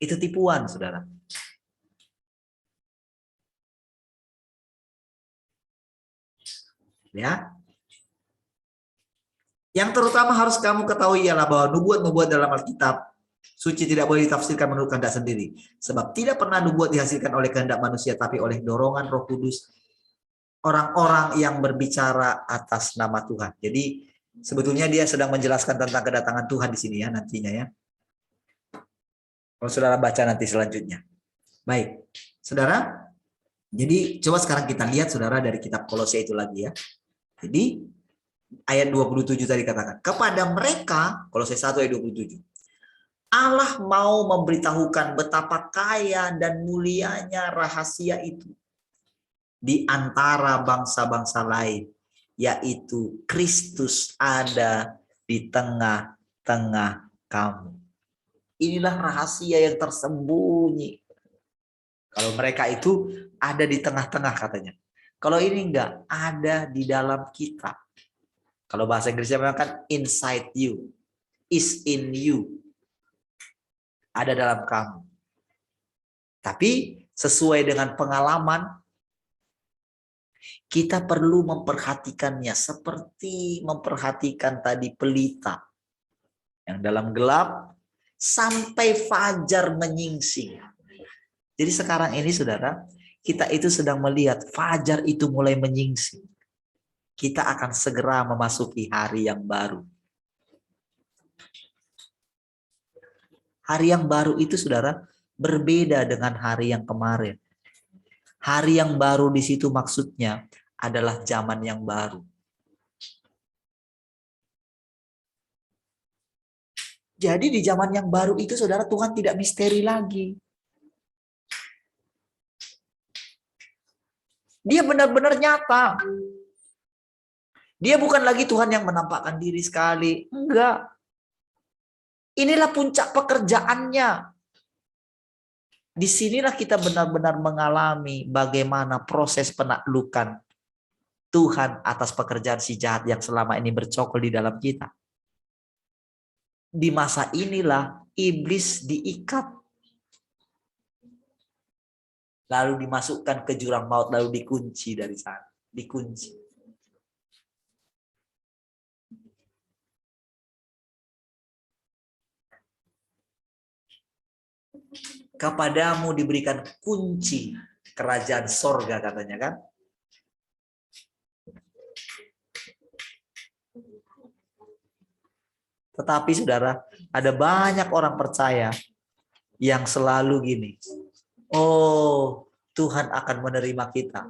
Itu tipuan, saudara. Ya. Yang terutama harus kamu ketahui ialah bahwa nubuat-nubuat dalam Alkitab suci tidak boleh ditafsirkan menurut kehendak sendiri. Sebab tidak pernah nubuat dihasilkan oleh kehendak manusia, tapi oleh dorongan Roh Kudus orang-orang yang berbicara atas nama Tuhan. Jadi Sebetulnya dia sedang menjelaskan tentang kedatangan Tuhan di sini ya nantinya ya. Kalau saudara baca nanti selanjutnya. Baik, saudara. Jadi coba sekarang kita lihat saudara dari kitab Kolose itu lagi ya. Jadi ayat 27 tadi katakan, kepada mereka, Kolose 1 ayat 27. Allah mau memberitahukan betapa kaya dan mulianya rahasia itu di antara bangsa-bangsa lain, yaitu Kristus ada di tengah-tengah kamu. Inilah rahasia yang tersembunyi. Kalau mereka itu ada di tengah-tengah katanya. Kalau ini enggak, ada di dalam kita. Kalau bahasa Inggrisnya memang kan inside you, is in you. Ada dalam kamu. Tapi sesuai dengan pengalaman, kita perlu memperhatikannya seperti memperhatikan tadi pelita yang dalam gelap sampai fajar menyingsing. Jadi sekarang ini saudara, kita itu sedang melihat fajar itu mulai menyingsing. Kita akan segera memasuki hari yang baru. Hari yang baru itu saudara berbeda dengan hari yang kemarin. Hari yang baru di situ maksudnya adalah zaman yang baru. Jadi di zaman yang baru itu saudara, Tuhan tidak misteri lagi. Dia benar-benar nyata. Dia bukan lagi Tuhan yang menampakkan diri sekali. Enggak. Inilah puncak pekerjaannya. Disinilah kita benar-benar mengalami bagaimana proses penaklukan Tuhan atas pekerjaan si jahat yang selama ini bercokol di dalam kita. Di masa inilah iblis diikat. Lalu dimasukkan ke jurang maut, lalu dikunci dari sana. Dikunci. Kepadamu diberikan kunci kerajaan sorga katanya kan. Tetapi saudara, ada banyak orang percaya yang selalu gini. Oh, Tuhan akan menerima kita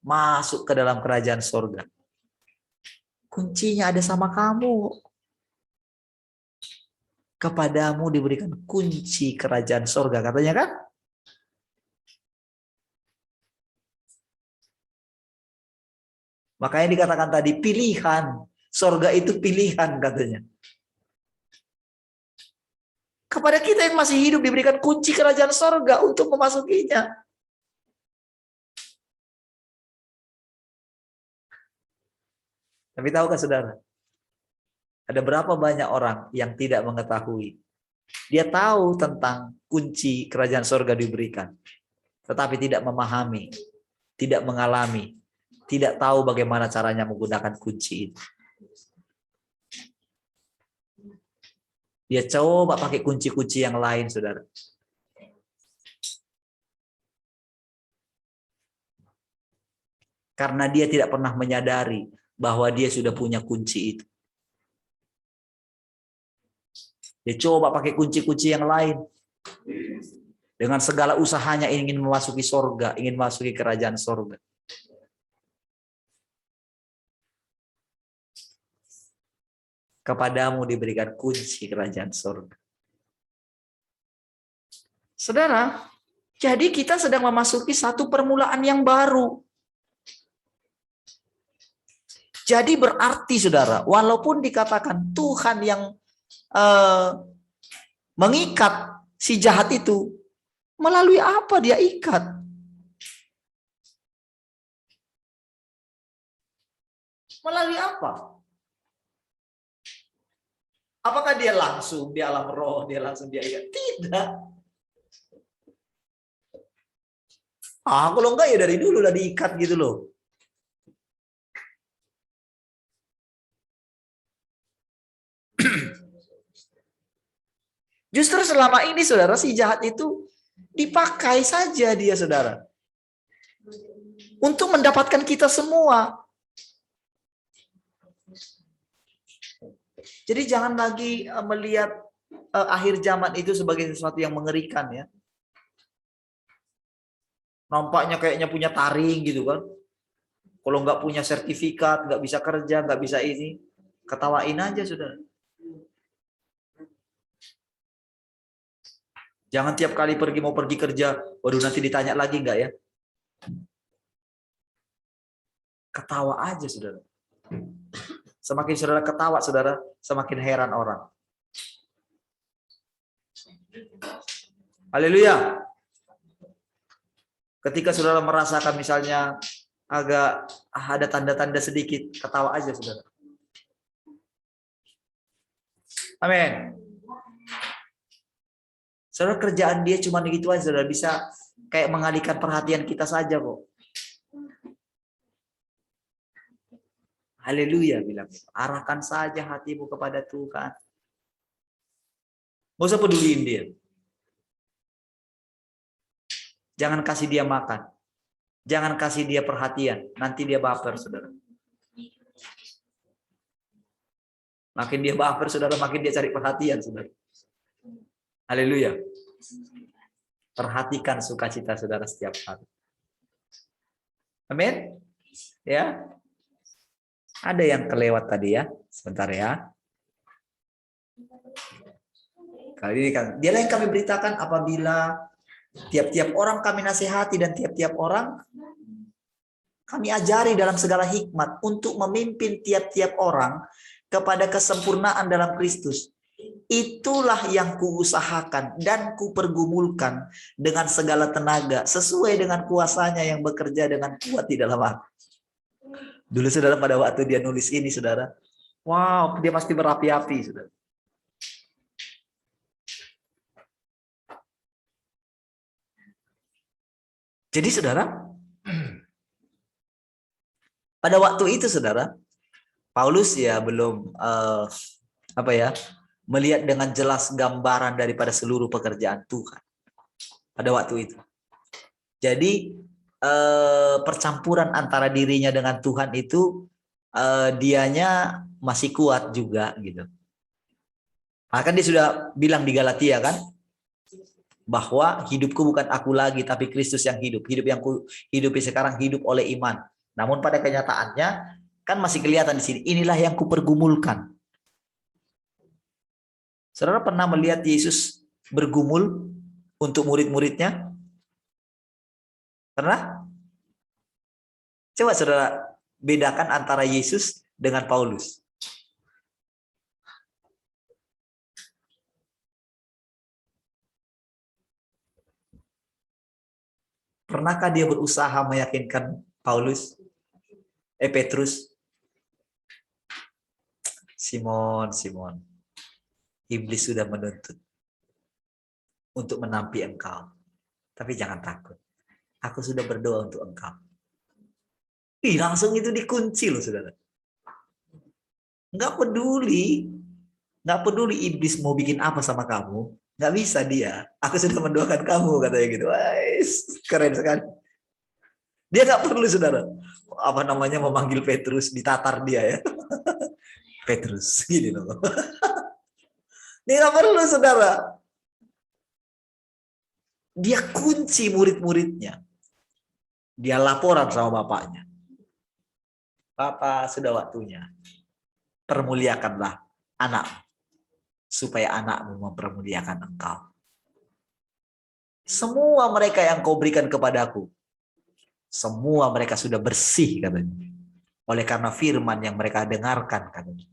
masuk ke dalam kerajaan sorga. Kuncinya ada sama kamu. Kepadamu diberikan kunci kerajaan sorga katanya kan. Makanya dikatakan tadi pilihan. Sorga itu pilihan katanya. Kepada kita yang masih hidup diberikan kunci kerajaan sorga untuk memasukinya. Tapi tahukah saudara? Ada berapa banyak orang yang tidak mengetahui. Dia tahu tentang kunci kerajaan sorga diberikan. Tetapi tidak memahami. Tidak mengalami. Tidak tahu bagaimana caranya menggunakan kunci itu. Dia coba pakai kunci-kunci yang lain, saudara. Karena dia tidak pernah menyadari bahwa dia sudah punya kunci itu. Dia coba pakai kunci-kunci yang lain. Dengan segala usahanya ingin memasuki sorga, ingin memasuki kerajaan sorga. Kepadamu diberikan kunci kerajaan sorga. Saudara, jadi kita sedang memasuki satu permulaan yang baru. Jadi berarti saudara, walaupun dikatakan Tuhan yang mengikat si jahat itu, melalui apa dia ikat? Melalui apa? Apakah dia langsung di alam roh, dia langsung dia ikat? Tidak. Kalau enggak ya dari dulu udah diikat gitu loh. Justru selama ini saudara, si jahat itu dipakai saja dia saudara. Untuk mendapatkan kita semua. Jadi jangan lagi melihat akhir zaman itu sebagai sesuatu yang mengerikan ya. Nampaknya kayaknya punya taring gitu kan. Kalau nggak punya sertifikat, nggak bisa kerja, nggak bisa ini, ketawain aja sudah. Jangan tiap kali mau pergi kerja, waduh nanti ditanya lagi nggak ya? Ketawa aja saudara. Semakin saudara ketawa saudara, semakin heran orang. Haleluya. Ketika saudara merasakan misalnya agak ada tanda-tanda sedikit, ketawa aja saudara. Amin. Saudara, kerjaan dia cuma gitu aja, saudara, bisa kayak mengalihkan perhatian kita saja kok. Haleluya bilang, arahkan saja hatimu kepada Tuhan. Nggak usah peduliin dia. Jangan kasih dia makan. Jangan kasih dia perhatian. Nanti dia baper, saudara. Makin dia baper, saudara, makin dia cari perhatian, saudara. Haleluya. Perhatikan sukacita saudara setiap hari. Amin. Ya. Ada yang kelewat tadi ya. Sebentar ya. Kali ini kan dialah yang kami beritakan apabila tiap-tiap orang kami nasihati dan tiap-tiap orang kami ajari dalam segala hikmat untuk memimpin tiap-tiap orang kepada kesempurnaan dalam Kristus. Itulah yang kuusahakan dan kupergumulkan dengan segala tenaga sesuai dengan kuasanya yang bekerja dengan kuat di dalam aku. Dulu saudara pada waktu dia nulis ini saudara, wow, dia pasti berapi-api saudara. Jadi saudara, pada waktu itu saudara, Paulus ya belum melihat dengan jelas gambaran daripada seluruh pekerjaan Tuhan pada waktu itu. Jadi percampuran antara dirinya dengan Tuhan itu dianya masih kuat juga gitu. Maka dia sudah bilang di Galatia kan, bahwa hidupku bukan aku lagi tapi Kristus yang hidup. Hidup yang ku hidupi sekarang hidup oleh iman. Namun pada kenyataannya kan masih kelihatan di sini. Inilah yang kupergumulkan. Saudara pernah melihat Yesus bergumul untuk murid-muridnya? Pernah? Coba saudara bedakan antara Yesus dengan Paulus. Pernahkah dia berusaha meyakinkan Petrus? Simon. Iblis sudah menuntut untuk menampi engkau. Tapi jangan takut. Aku sudah berdoa untuk engkau. Langsung itu dikunci loh saudara. Nggak peduli iblis mau bikin apa sama kamu. Nggak bisa dia. Aku sudah mendoakan kamu katanya gitu. Keren sekali. Dia nggak perlu saudara. Memanggil Petrus, ditatar dia ya. Petrus, gini loh. Dia nggak perlu saudara. Dia kunci murid-muridnya. Dia laporan sama bapaknya. Bapak, sudah waktunya. Permuliakanlah anak, supaya anakmu mempermuliakan engkau. Semua mereka yang kau berikan kepadaku, semua mereka sudah bersih katanya. Oleh karena firman yang mereka dengarkan katanya.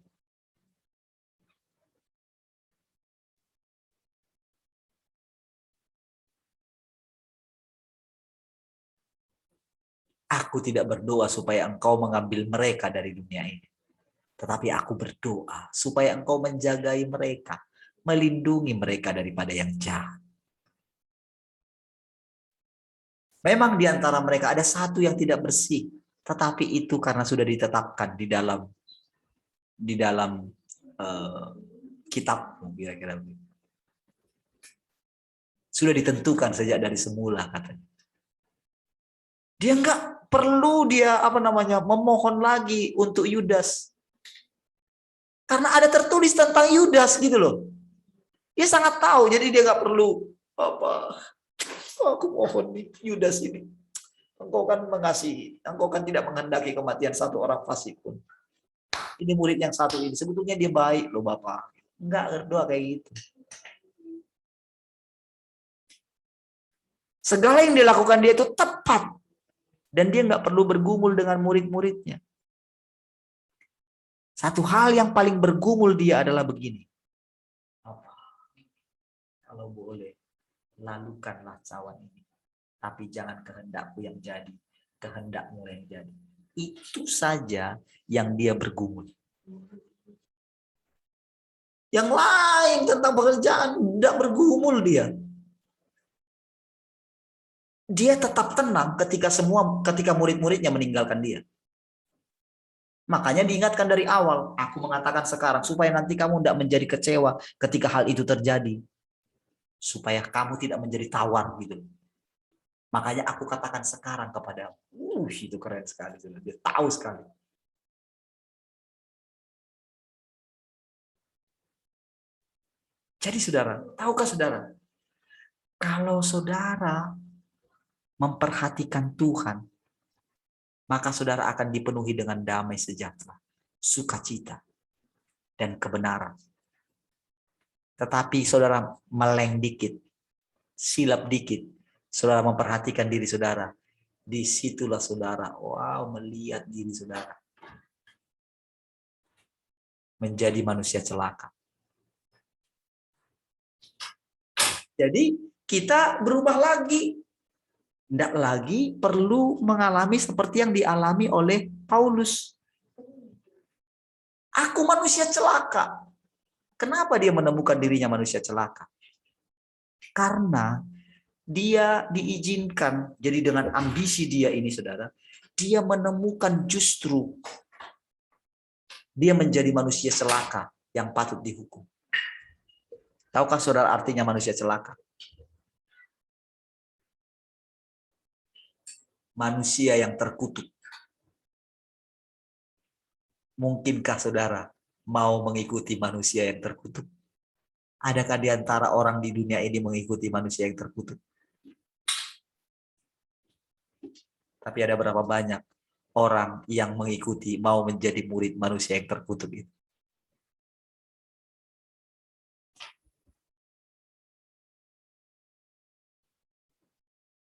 Aku tidak berdoa supaya engkau mengambil mereka dari dunia ini. Tetapi aku berdoa supaya engkau menjagai mereka, melindungi mereka daripada yang jahat. Memang di antara mereka ada satu yang tidak bersih, tetapi itu karena sudah ditetapkan di dalam kitab, kira-kira begitu. Sudah ditentukan sejak dari semula katanya. Dia nggak perlu memohon lagi untuk Yudas. Karena ada tertulis tentang Yudas gitu loh. Dia sangat tahu, jadi dia nggak perlu apa. Aku mohon nih, Yudas ini. Engkau kan mengasihi, engkau kan tidak menghendaki kematian satu orang fasik pun. Ini murid yang satu ini, sebetulnya dia baik loh Bapak. Enggak berdoa kayak gitu. Segala yang dilakukan dia itu tepat. Dan dia nggak perlu bergumul dengan murid-muridnya. Satu hal yang paling bergumul dia adalah begini. Apa? Kalau boleh, lalukanlah cawan ini. Tapi jangan kehendakku yang jadi, kehendakmu yang jadi. Itu saja yang dia bergumul. Yang lain tentang pekerjaan, tidak bergumul dia. Dia tetap tenang ketika murid-muridnya meninggalkan dia. Makanya diingatkan dari awal, aku mengatakan sekarang supaya nanti kamu tidak menjadi kecewa ketika hal itu terjadi. Supaya kamu tidak menjadi tawar gitu. Makanya aku katakan sekarang kepadamu. Itu keren sekali. Dia tahu sekali. Jadi saudara, tahukah saudara? Kalau saudara memperhatikan Tuhan, maka saudara akan dipenuhi dengan damai sejahtera, sukacita, dan kebenaran. Tetapi saudara meleng dikit, silap dikit, saudara memperhatikan diri saudara, disitulah saudara, melihat diri saudara menjadi manusia celaka. Jadi kita berubah lagi. Tidak lagi perlu mengalami seperti yang dialami oleh Paulus. Aku manusia celaka. Kenapa dia menemukan dirinya manusia celaka? Karena dia diizinkan, jadi dengan ambisi dia ini saudara, dia menemukan justru dia menjadi manusia celaka yang patut dihukum. Tahukah saudara artinya manusia celaka? Manusia yang terkutuk. Mungkinkah saudara mau mengikuti manusia yang terkutuk? Adakah di antara orang di dunia ini mengikuti manusia yang terkutuk? Tapi ada berapa banyak orang yang mengikuti mau menjadi murid manusia yang terkutuk itu?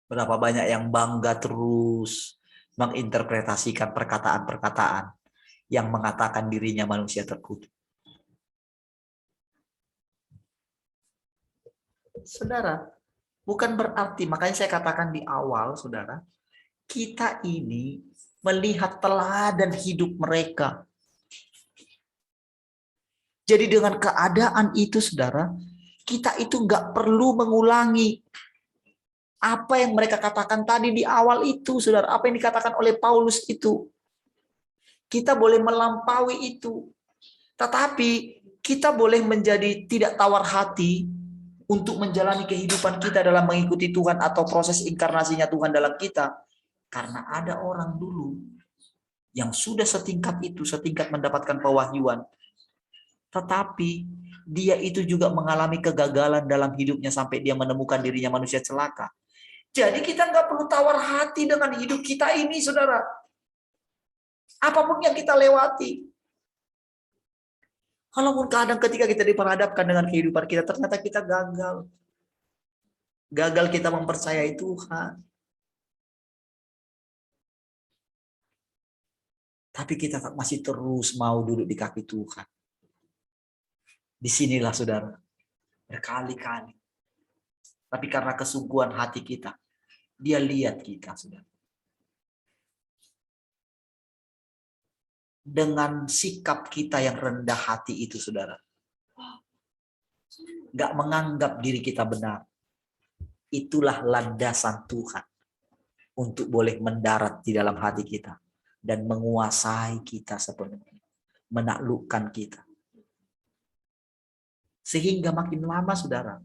Berapa banyak yang bangga terus menginterpretasikan perkataan-perkataan yang mengatakan dirinya manusia terkutuk. Saudara, bukan berarti, makanya saya katakan di awal, saudara, kita ini melihat teladan hidup mereka. Jadi dengan keadaan itu, saudara, kita itu nggak perlu mengulangi apa yang mereka katakan tadi di awal itu, saudara. Apa yang dikatakan oleh Paulus itu. Kita boleh melampaui itu. Tetapi kita boleh menjadi tidak tawar hati untuk menjalani kehidupan kita dalam mengikuti Tuhan atau proses inkarnasinya Tuhan dalam kita. Karena ada orang dulu yang sudah setingkat itu, setingkat mendapatkan pewahyuan. Tetapi dia itu juga mengalami kegagalan dalam hidupnya sampai dia menemukan dirinya manusia celaka. Jadi kita nggak perlu tawar hati dengan hidup kita ini, saudara. Apapun yang kita lewati. Walaupun kadang ketika kita diperhadapkan dengan kehidupan kita, ternyata kita gagal. Gagal kita mempercayai Tuhan. Tapi kita masih terus mau duduk di kaki Tuhan. Disinilah saudara. Berkali-kali. Tapi karena kesungguhan hati kita, dia lihat kita, saudara. Dengan sikap kita yang rendah hati itu, saudara. Gak menganggap diri kita benar. Itulah landasan Tuhan untuk boleh mendarat di dalam hati kita dan menguasai kita sepenuhnya, menaklukkan kita. Sehingga makin lama, saudara,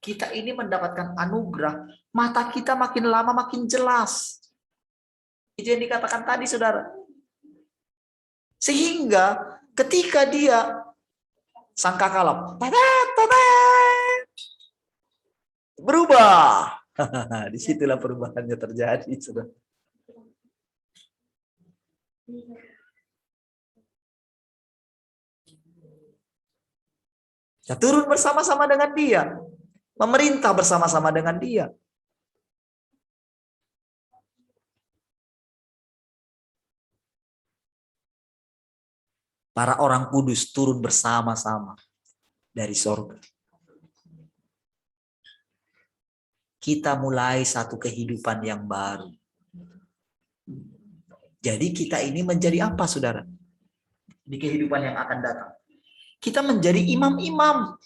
kita ini mendapatkan anugerah, mata kita makin lama makin jelas. Itu yang dikatakan tadi, saudara. Sehingga ketika dia sangkakala, tetet, tetet, berubah. Disitulah perubahannya terjadi, saudara. Ya, turun bersama-sama dengan dia, memerintah bersama-sama dengan dia. Para orang kudus turun bersama-sama dari sorga. Kita mulai satu kehidupan yang baru. Jadi kita ini menjadi apa, saudara? Di kehidupan yang akan datang. Kita menjadi imam-imam.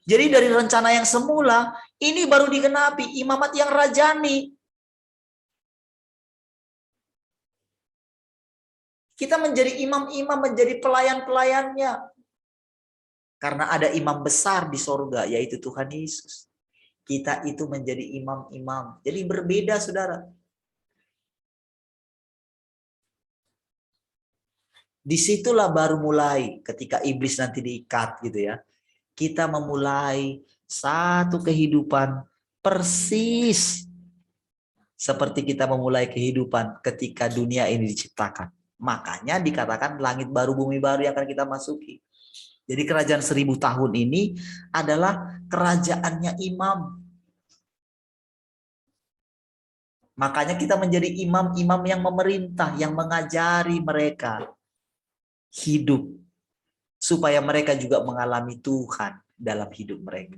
Jadi dari rencana yang semula, ini baru digenapi, imamat yang rajani. Kita menjadi imam-imam, menjadi pelayan-pelayannya. Karena ada imam besar di sorga, yaitu Tuhan Yesus. Kita itu menjadi imam-imam. Jadi berbeda, saudara. Disitulah baru mulai ketika iblis nanti diikat gitu ya. Kita memulai satu kehidupan persis seperti kita memulai kehidupan ketika dunia ini diciptakan. Makanya dikatakan langit baru, bumi baru yang akan kita masuki. Jadi kerajaan 1000 tahun ini adalah kerajaannya imam. Makanya kita menjadi imam-imam yang memerintah, yang mengajari mereka hidup. Supaya mereka juga mengalami Tuhan dalam hidup mereka.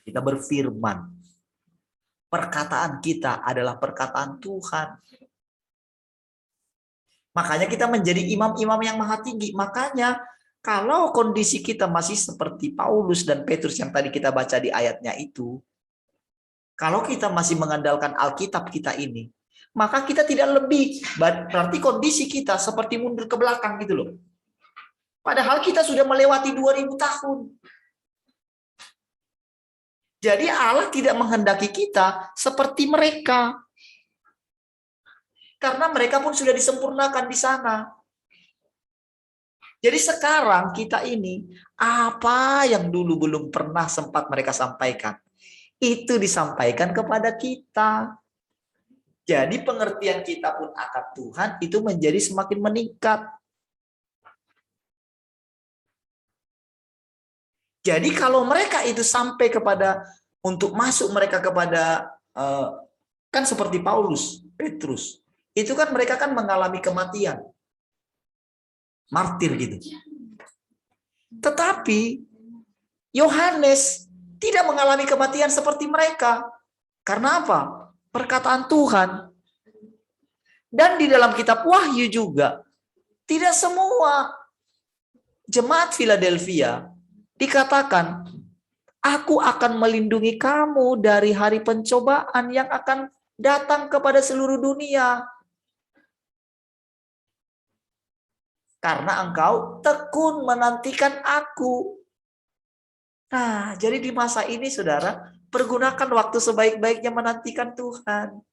Kita berfirman. Perkataan kita adalah perkataan Tuhan. Makanya kita menjadi imam-imam yang maha tinggi. Makanya kalau kondisi kita masih seperti Paulus dan Petrus yang tadi kita baca di ayatnya itu. Kalau kita masih mengandalkan Alkitab kita ini. Maka kita tidak lebih. Berarti kondisi kita seperti mundur ke belakang gitu loh. Padahal kita sudah melewati 2000 tahun. Jadi Allah tidak menghendaki kita seperti mereka. Karena mereka pun sudah disempurnakan di sana. Jadi sekarang kita ini, apa yang dulu belum pernah sempat mereka sampaikan, itu disampaikan kepada kita. Jadi pengertian kita pun akan Tuhan itu menjadi semakin meningkat. Jadi kalau mereka itu sampai kepada, untuk masuk mereka kepada, kan seperti Paulus, Petrus, itu kan mereka kan mengalami kematian. Martir gitu. Tetapi Yohanes tidak mengalami kematian seperti mereka. Karena apa? Perkataan Tuhan. Dan di dalam kitab Wahyu juga, tidak semua jemaat Philadelphia dikatakan, aku akan melindungi kamu dari hari pencobaan yang akan datang kepada seluruh dunia. Karena engkau tekun menantikan aku. Nah, jadi di masa ini, saudara, pergunakan waktu sebaik-baiknya menantikan Tuhan.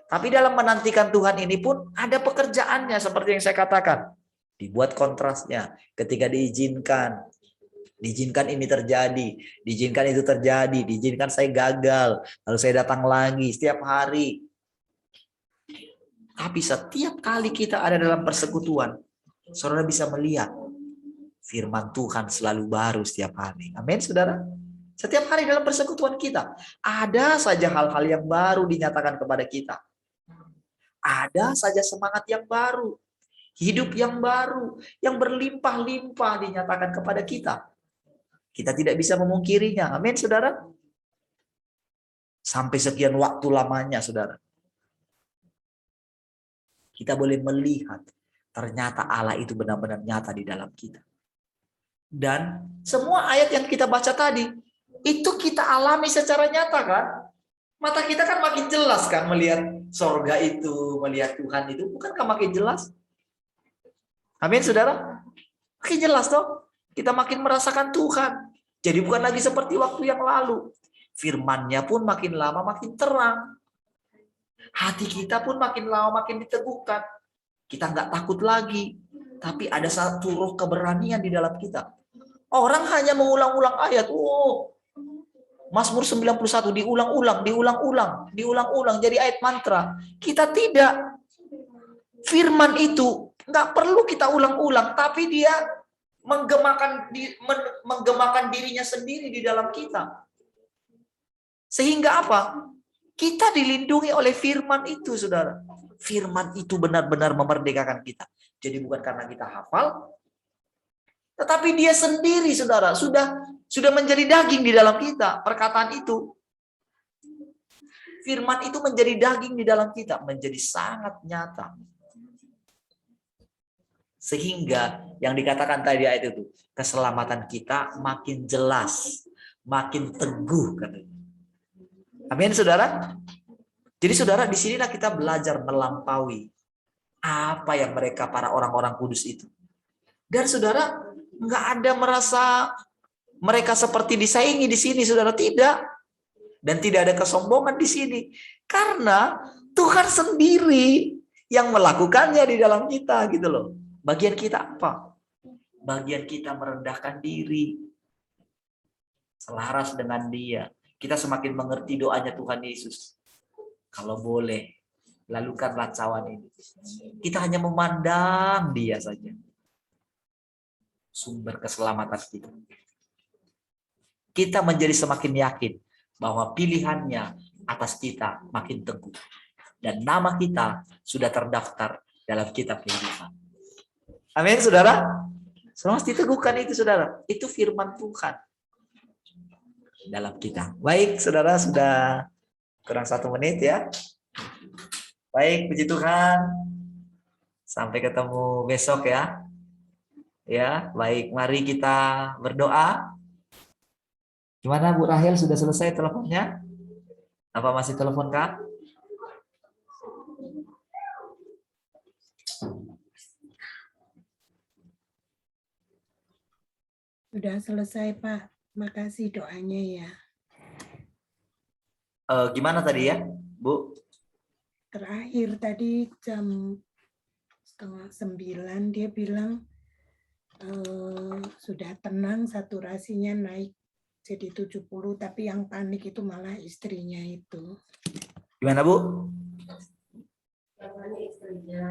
Tapi dalam menantikan Tuhan ini pun ada pekerjaannya, seperti yang saya katakan. Dibuat kontrasnya ketika diizinkan. Diizinkan ini terjadi, diizinkan itu terjadi, diizinkan saya gagal, lalu saya datang lagi setiap hari. Tapi setiap kali kita ada dalam persekutuan, saudara bisa melihat firman Tuhan selalu baru setiap hari. Amin, saudara. Setiap hari dalam persekutuan kita, ada saja hal-hal yang baru dinyatakan kepada kita. Ada saja semangat yang baru, hidup yang baru, yang berlimpah-limpah dinyatakan kepada kita. Kita tidak bisa memungkirinya. Amin, saudara. Sampai sekian waktu lamanya, saudara. Kita boleh melihat ternyata Allah itu benar-benar nyata di dalam kita. Dan semua ayat yang kita baca tadi, itu kita alami secara nyata kan? Mata kita kan makin jelas kan melihat sorga itu, melihat Tuhan itu. Bukankah makin jelas? Amin, saudara. Makin jelas toh. Kita makin merasakan Tuhan. Jadi bukan lagi seperti waktu yang lalu. Firman-Nya pun makin lama makin terang. Hati kita pun makin lama makin diteguhkan. Kita nggak takut lagi. Tapi ada satu roh keberanian di dalam kita. Orang hanya mengulang-ulang ayat. Oh, Mazmur 91 diulang-ulang jadi ayat mantra. Kita tidak. Firman itu nggak perlu kita ulang-ulang, tapi dia menggemakan dirinya sendiri di dalam kita. Sehingga apa? Kita dilindungi oleh firman itu, saudara. Firman itu benar-benar memerdekakan kita. Jadi bukan karena kita hafal, tetapi dia sendiri, saudara, sudah menjadi daging di dalam kita. Perkataan itu, firman itu menjadi daging di dalam kita, menjadi sangat nyata. Sehingga yang dikatakan tadi ayat itu, keselamatan kita makin jelas, makin teguh katanya. Amin, saudara. Jadi saudara, disinilah kita belajar melampaui apa yang mereka para orang-orang kudus itu. Dan saudara, nggak ada merasa mereka seperti disaingi di sini, saudara, tidak. Dan tidak ada kesombongan di sini. Karena Tuhan sendiri yang melakukannya di dalam kita, gitu loh. Bagian kita apa? Bagian kita merendahkan diri. Selaras dengan dia. Kita semakin mengerti doanya Tuhan Yesus. Kalau boleh, lalukanlah cawan ini. Kita hanya memandang dia saja. Sumber keselamatan kita. Kita menjadi semakin yakin bahwa pilihannya atas kita makin teguh. Dan nama kita sudah terdaftar dalam kitab kehidupan. Amin, saudara. Semua diteguhkan itu, saudara. Itu firman Tuhan dalam kita. Baik, saudara, sudah kurang 1 menit ya. Baik, puji Tuhan. Sampai ketemu besok ya. Ya, baik. Mari kita berdoa. Gimana Bu Rahel, sudah selesai teleponnya? Apa masih telepon, Kak? Sudah selesai, Pak. Makasih doanya ya. Gimana tadi ya, Bu? Terakhir tadi jam 8:30 dia bilang sudah tenang, saturasinya naik jadi 70, tapi yang panik itu malah istrinya itu. Gimana, Bu?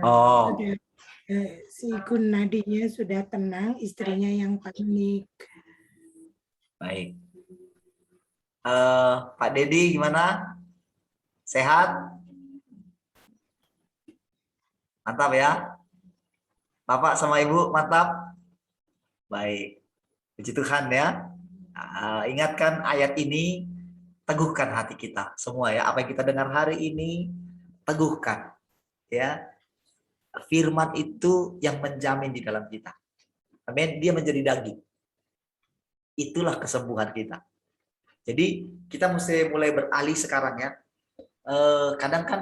Oh. Sudah, si Gunadinya sudah tenang, istrinya yang panik. Baik. Pak Dedi gimana? Sehat? Mantap ya? Bapak sama Ibu mantap? Baik. Puji Tuhan ya. Ingatkan ayat ini, teguhkan hati kita semua ya. Apa yang kita dengar hari ini, teguhkan ya. Firman itu yang menjamin di dalam kita. Amin. Dia menjadi daging. Itulah kesembuhan kita. Jadi kita mesti mulai beralih sekarang ya. Kadang kan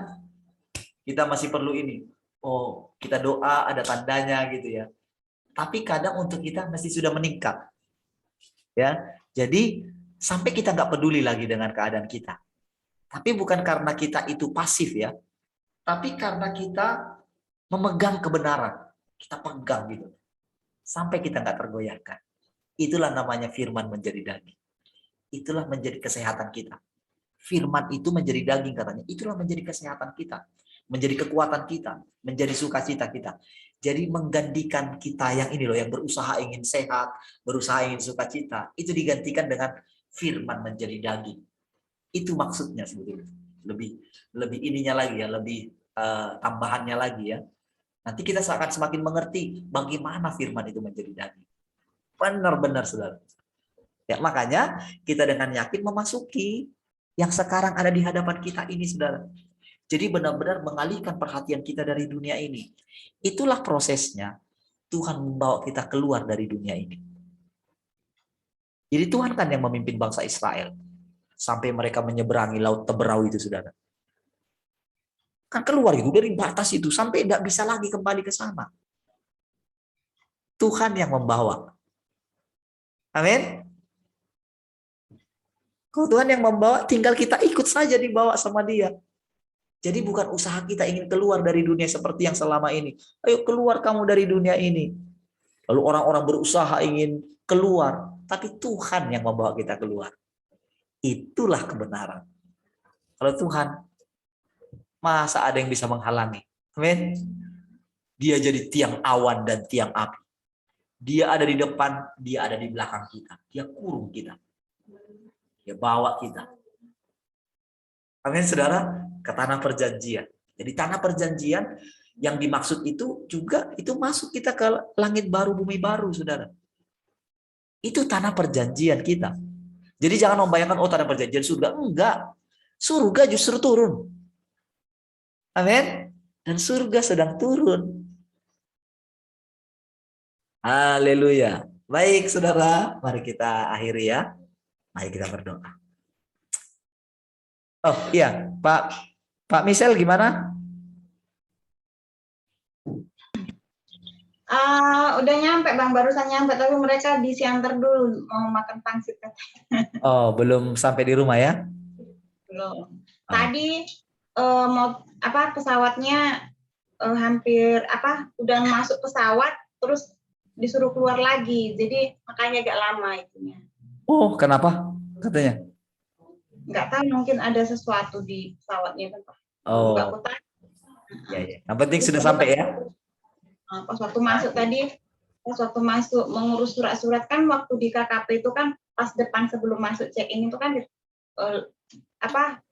kita masih perlu ini. Oh, kita doa ada tandanya gitu ya. Tapi kadang untuk kita mesti sudah meningkat. Ya. Jadi sampai kita nggak peduli lagi dengan keadaan kita. Tapi bukan karena kita itu pasif ya. Tapi karena kita memegang kebenaran. Kita pegang gitu. Sampai kita nggak tergoyahkan. Itulah namanya firman menjadi daging. Itulah menjadi kesehatan kita. Firman itu menjadi daging katanya. Itulah menjadi kesehatan kita. Menjadi kekuatan kita. Menjadi sukacita kita. Jadi menggantikan kita yang ini loh, yang berusaha ingin sehat, berusaha ingin sukacita. Itu digantikan dengan firman menjadi daging. Itu maksudnya sebetulnya. Lebih ininya lagi ya, lebih tambahannya lagi ya. Nanti kita akan semakin mengerti bagaimana firman itu menjadi daging. Benar-benar, saudara. Ya, makanya kita dengan yakin memasuki yang sekarang ada di hadapan kita ini, saudara. Jadi benar-benar mengalihkan perhatian kita dari dunia ini. Itulah prosesnya Tuhan membawa kita keluar dari dunia ini. Jadi Tuhan kan yang memimpin bangsa Israel sampai mereka menyeberangi laut Teberau itu, saudara. Kan keluar itu dari batas itu sampai tidak bisa lagi kembali ke sana. Tuhan yang membawa. Amin. Kalau Tuhan yang membawa, tinggal kita ikut saja dibawa sama Dia. Jadi bukan usaha kita ingin keluar dari dunia seperti yang selama ini. Ayo keluar kamu dari dunia ini. Lalu orang-orang berusaha ingin keluar, tapi Tuhan yang membawa kita keluar. Itulah kebenaran. Kalau Tuhan, masa ada yang bisa menghalangi? Amin. Dia jadi tiang awan dan tiang api. Dia ada di depan, dia ada di belakang kita. Dia kurung kita. Dia bawa kita. Amin, saudara. Ke tanah perjanjian. Jadi tanah perjanjian yang dimaksud itu juga itu masuk kita ke langit baru, bumi baru, saudara. Itu tanah perjanjian kita. Jadi jangan membayangkan, oh tanah perjanjian surga. Enggak. Surga justru turun. Amin. Dan surga sedang turun. Haleluya. Baik, saudara. Mari kita akhiri ya. Mari kita berdoa. Oh iya, Pak Michel gimana? Udah nyampe Bang, barusan nyampe, tapi mereka disiantar dulu mau makan pangsit katanya. Oh, belum sampai di rumah ya? Belum. Tadi mau pesawatnya hampir udah masuk pesawat terus disuruh keluar lagi. Jadi makanya agak lama itunya. Oh, kenapa? Katanya. Nggak tahu, mungkin ada sesuatu di pesawatnya kan Pak. Oh. Nggak aku tahu. Ya. Yang penting sudah sampai ya. Pas waktu masuk mengurus surat-surat kan, waktu di KKP itu kan pas depan sebelum masuk check-in itu kan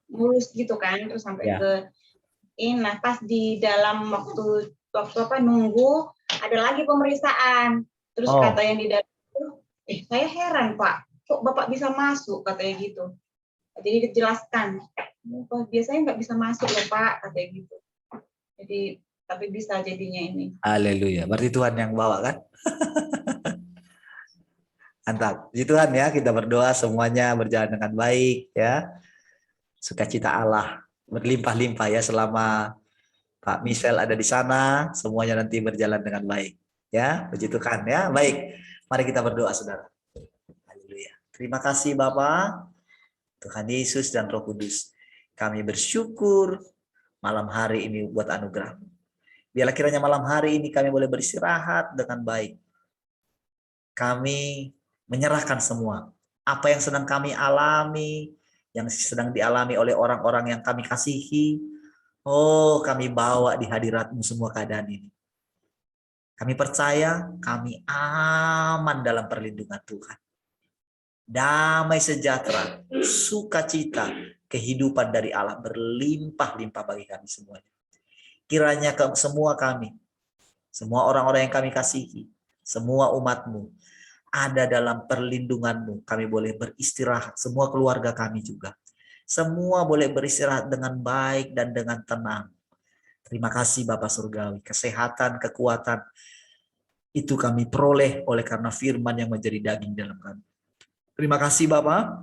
mulus gitu kan, terus sampai ke ini. Nah, pas di dalam waktu nunggu ada lagi pemeriksaan. Terus kata yang di dalam itu, saya heran Pak, kok Bapak bisa masuk, katanya gitu. Jadi dijelaskan, biasanya nggak bisa masuk loh Pak, katanya gitu. Jadi tapi bisa jadinya ini. Haleluya. Berarti Tuhan yang bawa kan? Mantap. Puji Tuhan ya, kita berdoa semuanya berjalan dengan baik ya. Sukacita Allah berlimpah-limpah ya selama Pak Michel ada di sana, semuanya nanti berjalan dengan baik ya. Puji Tuhan ya. Baik. Mari kita berdoa saudara. Haleluya. Terima kasih Bapa, Tuhan Yesus dan Roh Kudus. Kami bersyukur malam hari ini buat anugerah. Biarlah kiranya malam hari ini kami boleh beristirahat dengan baik. Kami menyerahkan semua. Apa yang sedang kami alami, yang sedang dialami oleh orang-orang yang kami kasihi. Oh, kami bawa di hadirat-Mu semua keadaan ini. Kami percaya kami aman dalam perlindungan Tuhan. Damai sejahtera, sukacita, kehidupan dari Allah berlimpah-limpah bagi kami semuanya. Kiranya semua kami, semua orang-orang yang kami kasihi, semua umat-Mu ada dalam perlindungan-Mu. Kami boleh beristirahat, semua keluarga kami juga. Semua boleh beristirahat dengan baik dan dengan tenang. Terima kasih Bapa Surgawi, kesehatan, kekuatan, itu kami peroleh oleh karena firman yang menjadi daging dalam kami. Terima kasih Bapa.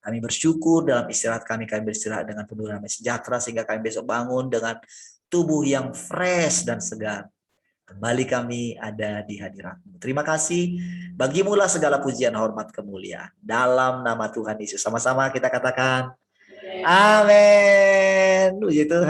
Kami bersyukur dalam istirahat kami beristirahat dengan penuh damai sejahtera, sehingga kami besok bangun dengan tubuh yang fresh dan segar. Kembali kami ada di hadirat-Mu. Terima kasih. Bagimulah segala pujian, hormat, kemuliaan. Dalam nama Tuhan Yesus. Sama-sama kita katakan, amin. Puji Tuhan.